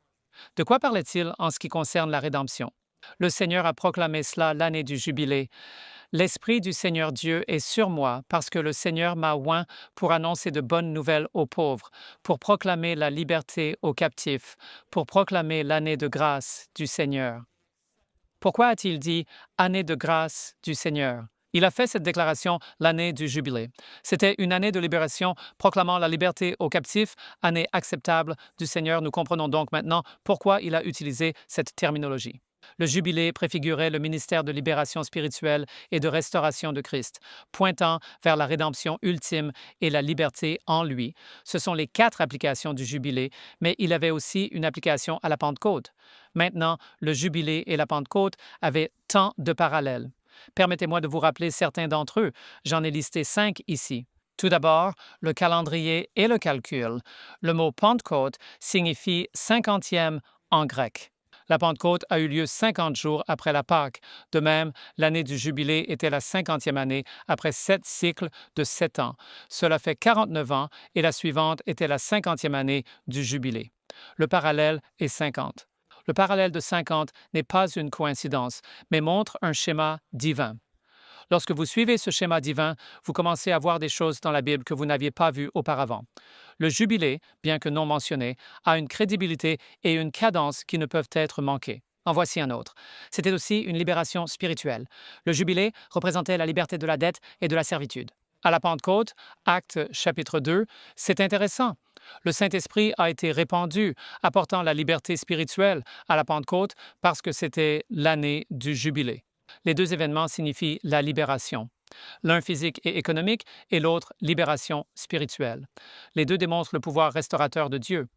De quoi parlait-il en ce qui concerne la rédemption? Le Seigneur a proclamé cela l'année du jubilé. L'Esprit du Seigneur Dieu est sur moi parce que le Seigneur m'a oint pour annoncer de bonnes nouvelles aux pauvres, pour proclamer la liberté aux captifs, pour proclamer l'année de grâce du Seigneur. Pourquoi a-t-il dit « année de grâce du Seigneur » ? Il a fait cette déclaration l'année du jubilé. C'était une année de libération proclamant la liberté aux captifs, année acceptable du Seigneur. Nous comprenons donc maintenant pourquoi il a utilisé cette terminologie. Le jubilé préfigurait le ministère de libération spirituelle et de restauration de Christ, pointant vers la rédemption ultime et la liberté en lui. Ce sont les 4 applications du jubilé, mais il avait aussi une application à la Pentecôte. Maintenant, le jubilé et la Pentecôte avaient tant de parallèles. Permettez-moi de vous rappeler certains d'entre eux. J'en ai listé 5 ici. Tout d'abord, le calendrier et le calcul. Le mot Pentecôte signifie 50e en grec. La Pentecôte a eu lieu 50 jours après la Pâque. De même, l'année du jubilé était la 50e année après 7 cycles de 7 ans. Cela fait 49 ans et la suivante était la 50e année du jubilé. Le parallèle est 50. Le parallèle de 50 n'est pas une coïncidence, mais montre un schéma divin. Lorsque vous suivez ce schéma divin, vous commencez à voir des choses dans la Bible que vous n'aviez pas vues auparavant. Le jubilé, bien que non mentionné, a une crédibilité et une cadence qui ne peuvent être manquées. En voici un autre. C'était aussi une libération spirituelle. Le jubilé représentait la liberté de la dette et de la servitude. À la Pentecôte, Actes chapitre 2, c'est intéressant. Le Saint-Esprit a été répandu, apportant la liberté spirituelle à la Pentecôte parce que c'était l'année du jubilé. Les 2 événements signifient la libération. L'un physique et économique et l'autre libération spirituelle. Les 2 démontrent le pouvoir restaurateur de Dieu.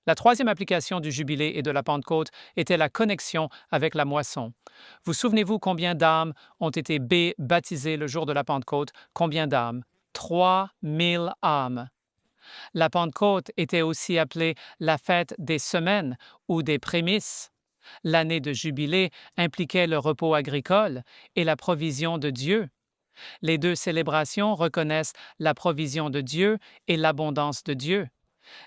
La 3e application du jubilé et de la Pentecôte était la connexion avec la moisson. Vous souvenez-vous combien d'âmes ont été baptisées le jour de la Pentecôte? Combien d'âmes? 3000 âmes. La Pentecôte était aussi appelée la fête des semaines ou des prémices. L'année de jubilé impliquait le repos agricole et la provision de Dieu. Les 2 célébrations reconnaissent la provision de Dieu et l'abondance de Dieu.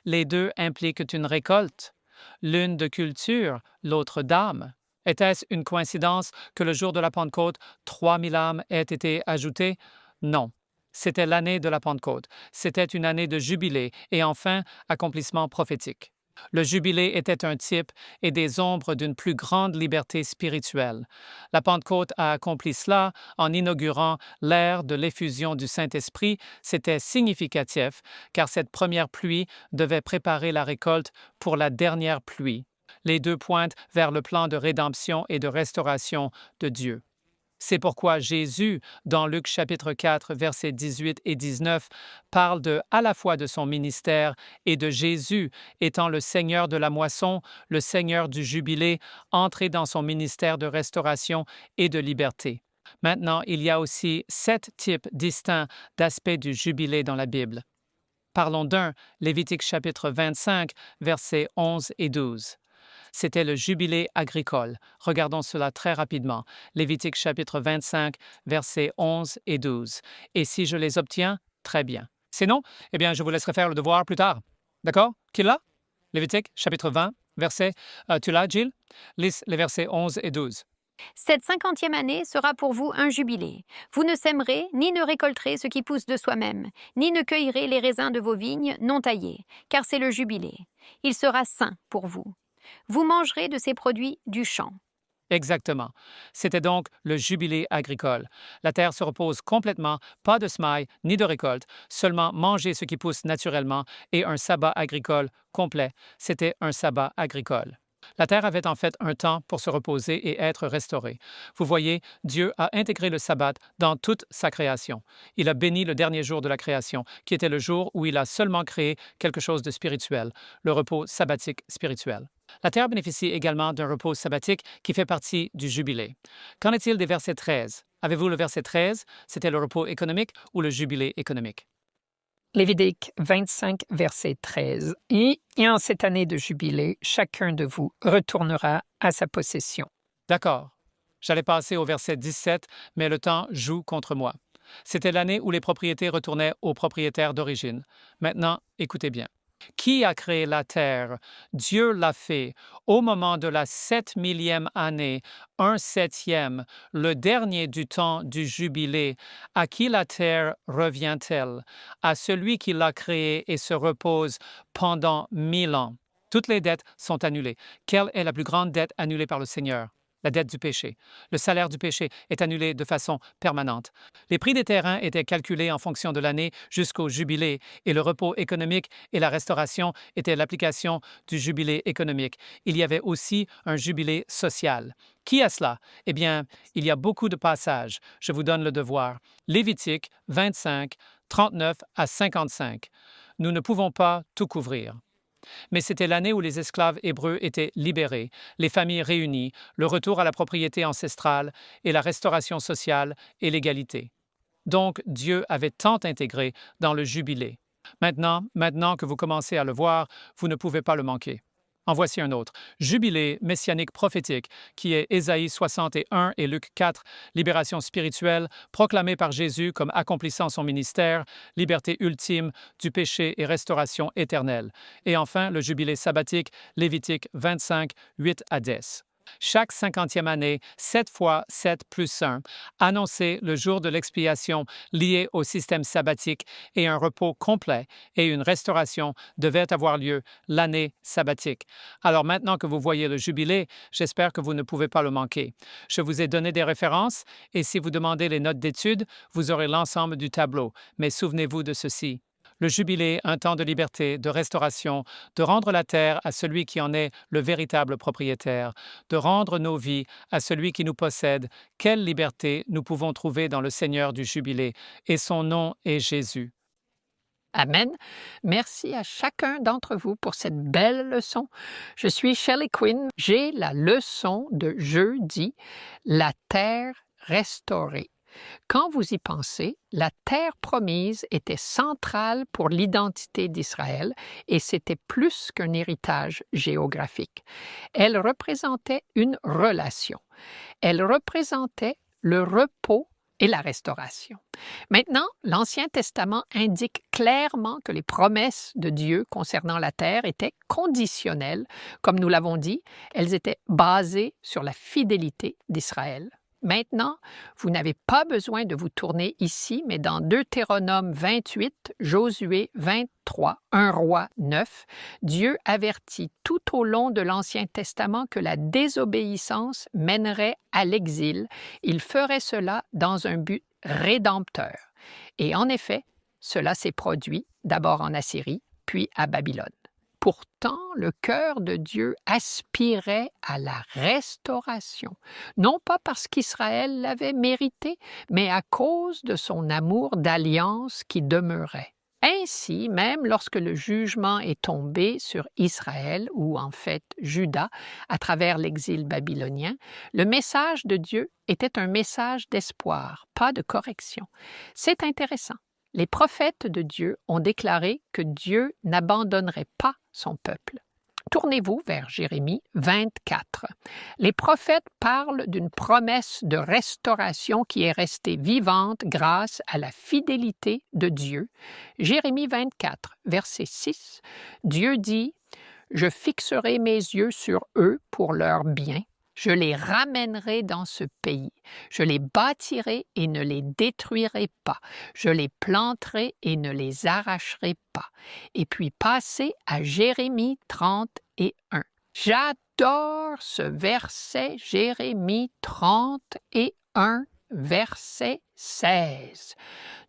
Les 2 impliquent une récolte, l'une de culture, l'autre d'âme. Était-ce une coïncidence que le jour de la Pentecôte, 3000 âmes aient été ajoutées? Non. C'était l'année de la Pentecôte. C'était une année de jubilé et enfin, accomplissement prophétique. Le jubilé était un type et des ombres d'une plus grande liberté spirituelle. La Pentecôte a accompli cela en inaugurant l'ère de l'effusion du Saint-Esprit. C'était significatif car cette première pluie devait préparer la récolte pour la dernière pluie. Les 2 pointent vers le plan de rédemption et de restauration de Dieu. C'est pourquoi Jésus, dans Luc chapitre 4, versets 18 et 19, parle à la fois de son ministère et de Jésus étant le Seigneur de la moisson, le Seigneur du jubilé, entré dans son ministère de restauration et de liberté. Maintenant, il y a aussi 7 types distincts d'aspects du jubilé dans la Bible. Parlons d'un, Lévitique chapitre 25, versets 11 et 12. C'était le jubilé agricole. Regardons cela très rapidement. Lévitique chapitre 25, versets 11 et 12. Et si je les obtiens, très bien. Sinon, eh bien, je vous laisserai faire le devoir plus tard. D'accord? Qui l'a? Lévitique chapitre 20, verset... tu l'as, Jill? Lis les versets 11 et 12. Cette 50e année sera pour vous un jubilé. Vous ne sèmerez ni ne récolterez ce qui pousse de soi-même, ni ne cueillerez les raisins de vos vignes non taillés, car c'est le jubilé. Il sera saint pour vous. Vous mangerez de ces produits du champ. Exactement. C'était donc le jubilé agricole. La terre se repose complètement, pas de semailles ni de récolte, seulement manger ce qui pousse naturellement et un sabbat agricole complet. C'était un sabbat agricole. La terre avait en fait un temps pour se reposer et être restaurée. Vous voyez, Dieu a intégré le sabbat dans toute sa création. Il a béni le dernier jour de la création, qui était le jour où il a seulement créé quelque chose de spirituel, le repos sabbatique spirituel. La terre bénéficie également d'un repos sabbatique qui fait partie du jubilé. Qu'en est-il des versets 13? Avez-vous le verset 13? C'était le repos économique ou le jubilé économique? Lévitique 25, verset 13. Et en cette année de jubilé, chacun de vous retournera à sa possession. D'accord. J'allais passer au verset 17, mais le temps joue contre moi. C'était l'année où les propriétés retournaient aux propriétaires d'origine. Maintenant, écoutez bien. Qui a créé la terre? Dieu l'a fait. Au moment de la 7 000e année, 1/7, le dernier du temps du jubilé, à qui la terre revient-elle? À celui qui l'a créée et se repose pendant 1000 ans. Toutes les dettes sont annulées. Quelle est la plus grande dette annulée par le Seigneur? La dette du péché. Le salaire du péché est annulé de façon permanente. Les prix des terrains étaient calculés en fonction de l'année jusqu'au jubilé et le repos économique et la restauration étaient l'application du jubilé économique. Il y avait aussi un jubilé social. Qui a cela? Eh bien, il y a beaucoup de passages. Je vous donne le devoir. Lévitique 25, 39 à 55. Nous ne pouvons pas tout couvrir. Mais c'était l'année où les esclaves hébreux étaient libérés, les familles réunies, le retour à la propriété ancestrale et la restauration sociale et l'égalité. Donc Dieu avait tant intégré dans le jubilé. Maintenant que vous commencez à le voir, vous ne pouvez pas le manquer. En voici un autre. Jubilé messianique prophétique, qui est Ésaïe 61 et Luc 4, libération spirituelle, proclamée par Jésus comme accomplissant son ministère, liberté ultime du péché et restauration éternelle. Et enfin, le jubilé sabbatique, Lévitique 25, 8 à 10. Chaque 50e année, 7 fois 7 plus 1, annonçait le jour de l'expiation lié au système sabbatique et un repos complet et une restauration devaient avoir lieu l'année sabbatique. Alors maintenant que vous voyez le jubilé, j'espère que vous ne pouvez pas le manquer. Je vous ai donné des références et si vous demandez les notes d'études, vous aurez l'ensemble du tableau. Mais souvenez-vous de ceci. Le jubilé, un temps de liberté, de restauration, de rendre la terre à celui qui en est le véritable propriétaire, de rendre nos vies à celui qui nous possède. Quelle liberté nous pouvons trouver dans le Seigneur du jubilé, et son nom est Jésus. Amen. Merci à chacun d'entre vous pour cette belle leçon. Je suis Shelley Quinn. J'ai la leçon de jeudi, la terre restaurée. Quand vous y pensez, la terre promise était centrale pour l'identité d'Israël et c'était plus qu'un héritage géographique. Elle représentait une relation. Elle représentait le repos et la restauration. Maintenant, l'Ancien Testament indique clairement que les promesses de Dieu concernant la terre étaient conditionnelles. Comme nous l'avons dit, elles étaient basées sur la fidélité d'Israël. Maintenant, vous n'avez pas besoin de vous tourner ici, mais dans Deutéronome 28, Josué 23, 1 Roi 9, Dieu avertit tout au long de l'Ancien Testament que la désobéissance mènerait à l'exil. Il ferait cela dans un but rédempteur. Et en effet, cela s'est produit d'abord en Assyrie, puis à Babylone. Pourtant, le cœur de Dieu aspirait à la restauration, non pas parce qu'Israël l'avait mérité, mais à cause de son amour d'alliance qui demeurait. Ainsi, même lorsque le jugement est tombé sur Israël, ou en fait Juda, à travers l'exil babylonien, le message de Dieu était un message d'espoir, pas de correction. C'est intéressant. Les prophètes de Dieu ont déclaré que Dieu n'abandonnerait pas son peuple. Tournez-vous vers Jérémie 24. Les prophètes parlent d'une promesse de restauration qui est restée vivante grâce à la fidélité de Dieu. Jérémie 24, verset 6, Dieu dit « Je fixerai mes yeux sur eux pour leur bien. Je les ramènerai dans ce pays. Je les bâtirai et ne les détruirai pas. Je les planterai et ne les arracherai pas. » Et puis passez à Jérémie 31. J'adore ce verset, Jérémie 31, verset 16.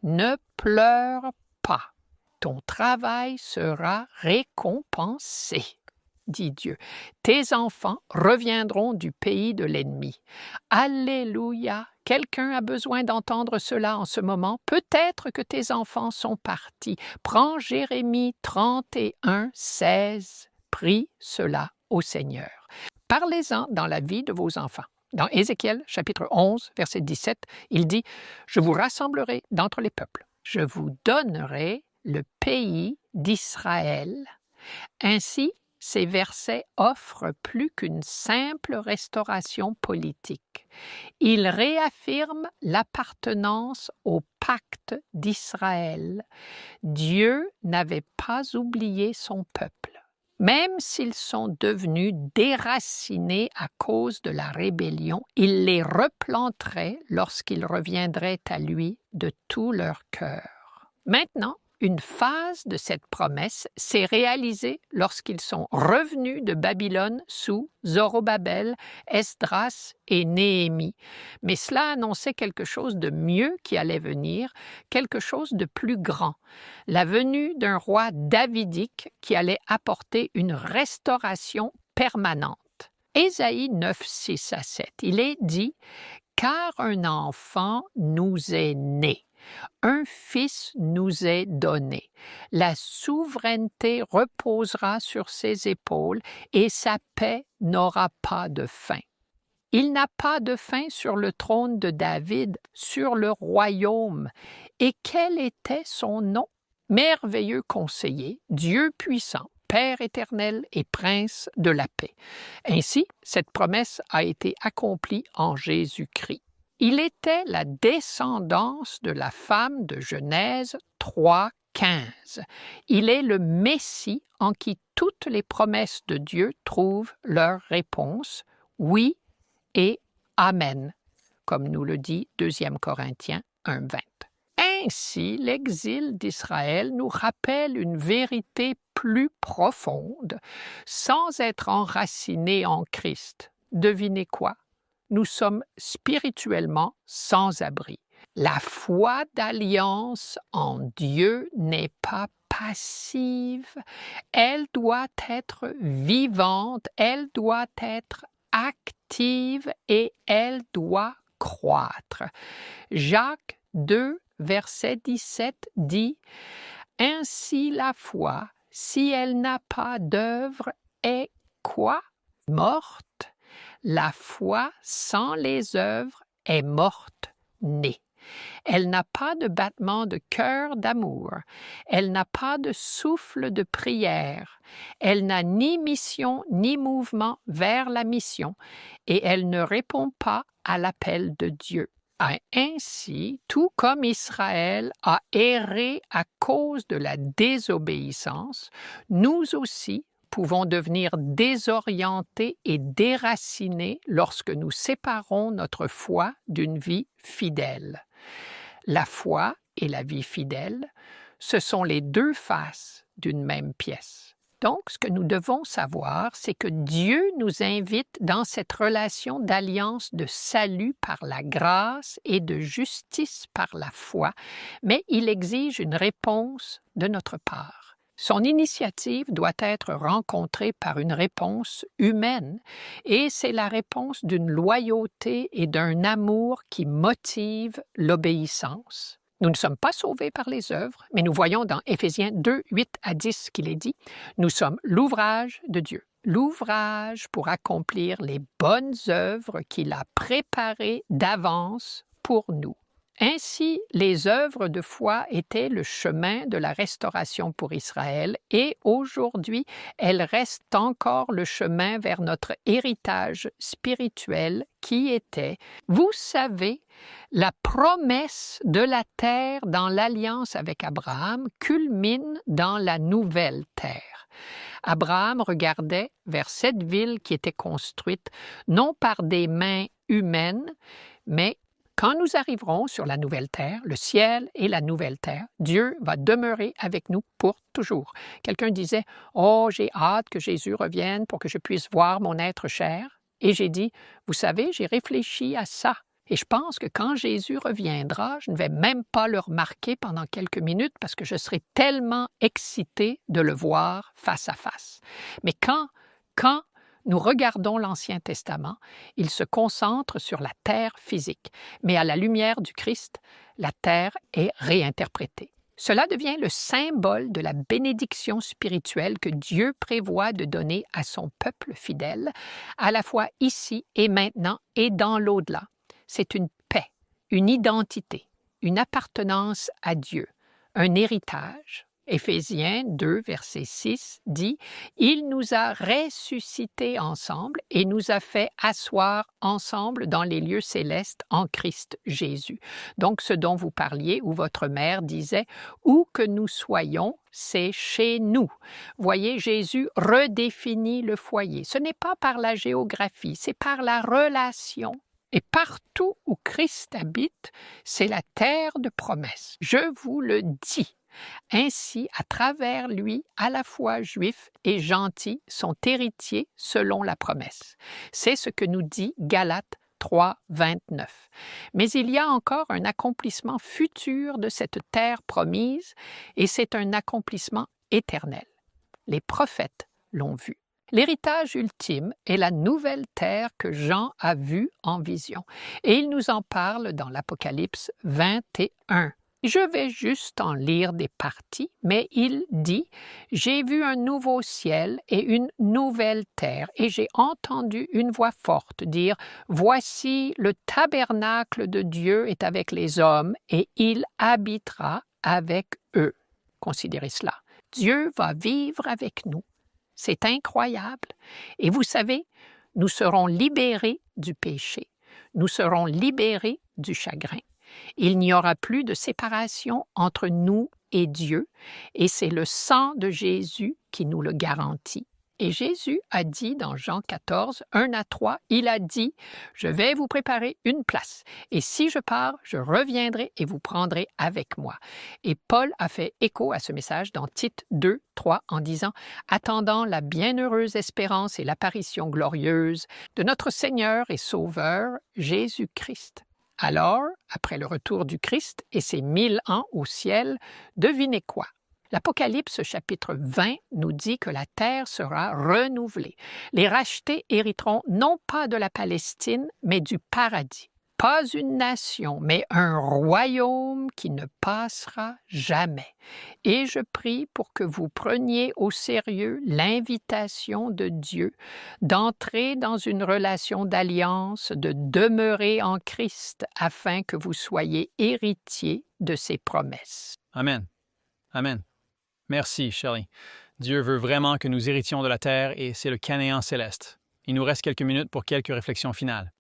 Ne pleure pas, ton travail sera récompensé. dit Dieu. Tes enfants reviendront du pays de l'ennemi. Alléluia! Quelqu'un a besoin d'entendre cela en ce moment. Peut-être que tes enfants sont partis. Prends Jérémie 31, 16. Prie cela au Seigneur. Parlez-en dans la vie de vos enfants. Dans Ézéchiel, chapitre 11, verset 17, il dit « Je vous rassemblerai d'entre les peuples. Je vous donnerai le pays d'Israël. » Ainsi, ces versets offrent plus qu'une simple restauration politique. Ils réaffirment l'appartenance au pacte d'Israël. Dieu n'avait pas oublié son peuple. Même s'ils sont devenus déracinés à cause de la rébellion, il les replanterait lorsqu'ils reviendraient à lui de tout leur cœur. Maintenant, une phase de cette promesse s'est réalisée lorsqu'ils sont revenus de Babylone sous Zorobabel, Esdras et Néhémie. Mais cela annonçait quelque chose de mieux qui allait venir, quelque chose de plus grand, la venue d'un roi davidique qui allait apporter une restauration permanente. Ésaïe 9, 6 à 7, il est dit « Car un enfant nous est né. Un fils nous est donné. La souveraineté reposera sur ses épaules et sa paix n'aura pas de fin. Il n'a pas de fin sur le trône de David, sur le royaume. Et quel était son nom? Merveilleux conseiller, Dieu puissant, Père éternel et Prince de la paix. Ainsi, cette promesse a été accomplie en Jésus-Christ. Il était la descendance de la femme de Genèse 3, 15. Il est le Messie en qui toutes les promesses de Dieu trouvent leur réponse, oui et Amen, comme nous le dit 2 Corinthiens 1, 20. Ainsi, l'exil d'Israël nous rappelle une vérité plus profonde, sans être enraciné en Christ. Devinez quoi? Nous sommes spirituellement sans abri. La foi d'alliance en Dieu n'est pas passive, elle doit être vivante, elle doit être active et elle doit croître. Jacques 2, verset 17 dit « Ainsi la foi, si elle n'a pas d'œuvre, est quoi? Morte. La foi sans les œuvres est morte, née. Elle n'a pas de battement de cœur d'amour. Elle n'a pas de souffle de prière. Elle n'a ni mission ni mouvement vers la mission et elle ne répond pas à l'appel de Dieu. Ainsi, tout comme Israël a erré à cause de la désobéissance, nous aussi pouvons devenir désorientés et déracinés lorsque nous séparons notre foi d'une vie fidèle. La foi et la vie fidèle, ce sont les deux faces d'une même pièce. Donc, ce que nous devons savoir, c'est que Dieu nous invite dans cette relation d'alliance de salut par la grâce et de justice par la foi, mais il exige une réponse de notre part. Son initiative doit être rencontrée par une réponse humaine, et c'est la réponse d'une loyauté et d'un amour qui motive l'obéissance. Nous ne sommes pas sauvés par les œuvres, mais nous voyons dans Éphésiens 2, 8 à 10 qu'il est dit « Nous sommes l'ouvrage de Dieu, l'ouvrage pour accomplir les bonnes œuvres qu'il a préparées d'avance pour nous. » Ainsi, les œuvres de foi étaient le chemin de la restauration pour Israël et aujourd'hui, elles restent encore le chemin vers notre héritage spirituel qui était, vous savez, la promesse de la terre dans l'alliance avec Abraham culmine dans la nouvelle terre. Abraham regardait vers cette ville qui était construite non par des mains humaines, mais quand nous arriverons sur la nouvelle terre, le ciel et la nouvelle terre, Dieu va demeurer avec nous pour toujours. Quelqu'un disait « Oh, j'ai hâte que Jésus revienne pour que je puisse voir mon être cher. » Et j'ai dit « Vous savez, j'ai réfléchi à ça. Et je pense que quand Jésus reviendra, je ne vais même pas le remarquer pendant quelques minutes parce que je serai tellement excité de le voir face à face. Mais quand Quand nous regardons l'Ancien Testament, il se concentre sur la terre physique, mais à la lumière du Christ, la terre est réinterprétée. Cela devient le symbole de la bénédiction spirituelle que Dieu prévoit de donner à son peuple fidèle, à la fois ici et maintenant et dans l'au-delà. C'est une paix, une identité, une appartenance à Dieu, un héritage. Éphésiens 2, verset 6 dit « Il nous a ressuscités ensemble et nous a fait asseoir ensemble dans les lieux célestes en Christ Jésus. » Donc, ce dont vous parliez, où votre mère disait « Où que nous soyons, c'est chez nous. » Voyez, Jésus redéfinit le foyer. Ce n'est pas par la géographie, c'est par la relation. Et partout où Christ habite, c'est la terre de promesse. Je vous le dis. Ainsi, à travers lui, à la fois juifs et gentils sont héritiers selon la promesse. C'est ce que nous dit Galates 3, 29. Mais il y a encore un accomplissement futur de cette terre promise, et c'est un accomplissement éternel. Les prophètes l'ont vu. L'héritage ultime est la nouvelle terre que Jean a vue en vision, et il nous en parle dans l'Apocalypse 21. Je vais juste en lire des parties, mais il dit « J'ai vu un nouveau ciel et une nouvelle terre, et j'ai entendu une voix forte dire « Voici, le tabernacle de Dieu est avec les hommes, et il habitera avec eux. » Considérez cela. Dieu va vivre avec nous. C'est incroyable. Et vous savez, nous serons libérés du péché. Nous serons libérés du chagrin. Il n'y aura plus de séparation entre nous et Dieu, et c'est le sang de Jésus qui nous le garantit. Et Jésus a dit dans Jean 14, 1 à 3, il a dit « Je vais vous préparer une place, et si je pars, je reviendrai et vous prendrez avec moi. » Et Paul a fait écho à ce message dans Tite 2, 3 en disant « Attendant la bienheureuse espérance et l'apparition glorieuse de notre Seigneur et Sauveur Jésus-Christ. » Alors, après le retour du Christ et ses 1000 ans au ciel, devinez quoi? L'Apocalypse chapitre 20 nous dit que la terre sera renouvelée. Les rachetés hériteront non pas de la Palestine, mais du paradis. Pas une nation, mais un royaume qui ne passera jamais. Et je prie pour que vous preniez au sérieux l'invitation de Dieu d'entrer dans une relation d'alliance, de demeurer en Christ, afin que vous soyez héritiers de ses promesses. Amen. Amen. Merci, Shelley. Dieu veut vraiment que nous héritons de la terre et c'est le Canaan céleste. Il nous reste quelques minutes pour quelques réflexions finales.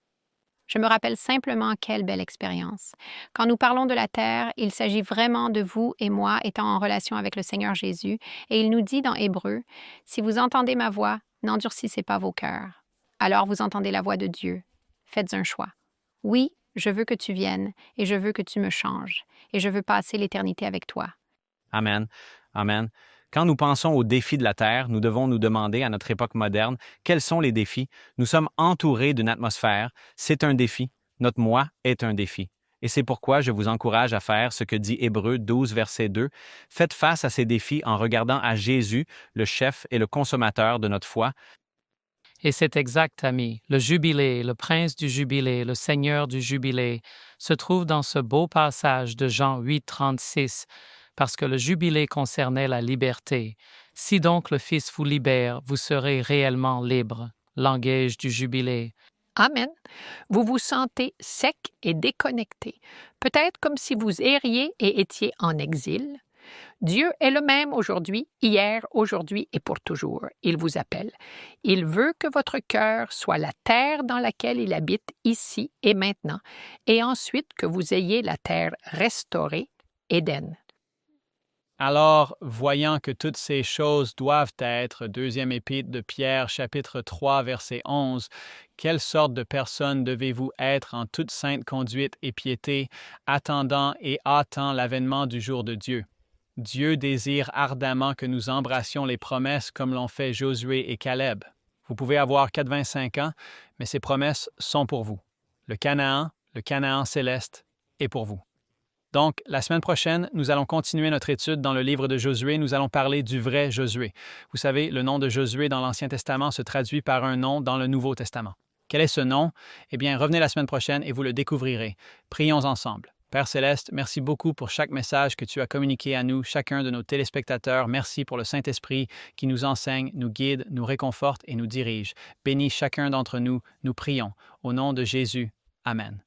Je me rappelle simplement quelle belle expérience. Quand nous parlons de la terre, il s'agit vraiment de vous et moi étant en relation avec le Seigneur Jésus, et il nous dit dans Hébreux, « Si vous entendez ma voix, n'endurcissez pas vos cœurs. Alors vous entendez la voix de Dieu. Faites un choix. Oui, je veux que tu viennes, et je veux que tu me changes, et je veux passer l'éternité avec toi. » Amen. Amen. Quand nous pensons aux défis de la Terre, nous devons nous demander à notre époque moderne, quels sont les défis? Nous sommes entourés d'une atmosphère. C'est un défi. Notre moi est un défi. Et c'est pourquoi je vous encourage à faire ce que dit Hébreux 12, verset 2. Faites face à ces défis en regardant à Jésus, le chef et le consommateur de notre foi. Et c'est exact, ami. Le jubilé, le prince du jubilé, le seigneur du jubilé, se trouve dans ce beau passage de Jean 8, 36. Parce que le jubilé concernait la liberté. Si donc le Fils vous libère, vous serez réellement libre. Langage du jubilé. Amen. Vous vous sentez sec et déconnecté, peut-être comme si vous erriez et étiez en exil. Dieu est le même aujourd'hui, hier, aujourd'hui et pour toujours. Il vous appelle. Il veut que votre cœur soit la terre dans laquelle il habite ici et maintenant, et ensuite que vous ayez la terre restaurée, Éden. Alors, voyant que toutes ces choses doivent être, deuxième épître de Pierre, chapitre 3, verset 11, quelle sorte de personnes devez-vous être en toute sainte conduite et piété, attendant et hâtant l'avènement du jour de Dieu? Dieu désire ardemment que nous embrassions les promesses comme l'ont fait Josué et Caleb. Vous pouvez avoir 85 ans, mais ces promesses sont pour vous. Le Canaan céleste est pour vous. Donc, la semaine prochaine, nous allons continuer notre étude dans le livre de Josué. Nous allons parler du vrai Josué. Vous savez, le nom de Josué dans l'Ancien Testament se traduit par un nom dans le Nouveau Testament. Quel est ce nom? Eh bien, revenez la semaine prochaine et vous le découvrirez. Prions ensemble. Père Céleste, merci beaucoup pour chaque message que tu as communiqué à nous, chacun de nos téléspectateurs. Merci pour le Saint-Esprit qui nous enseigne, nous guide, nous réconforte et nous dirige. Bénis chacun d'entre nous, nous prions. Au nom de Jésus. Amen.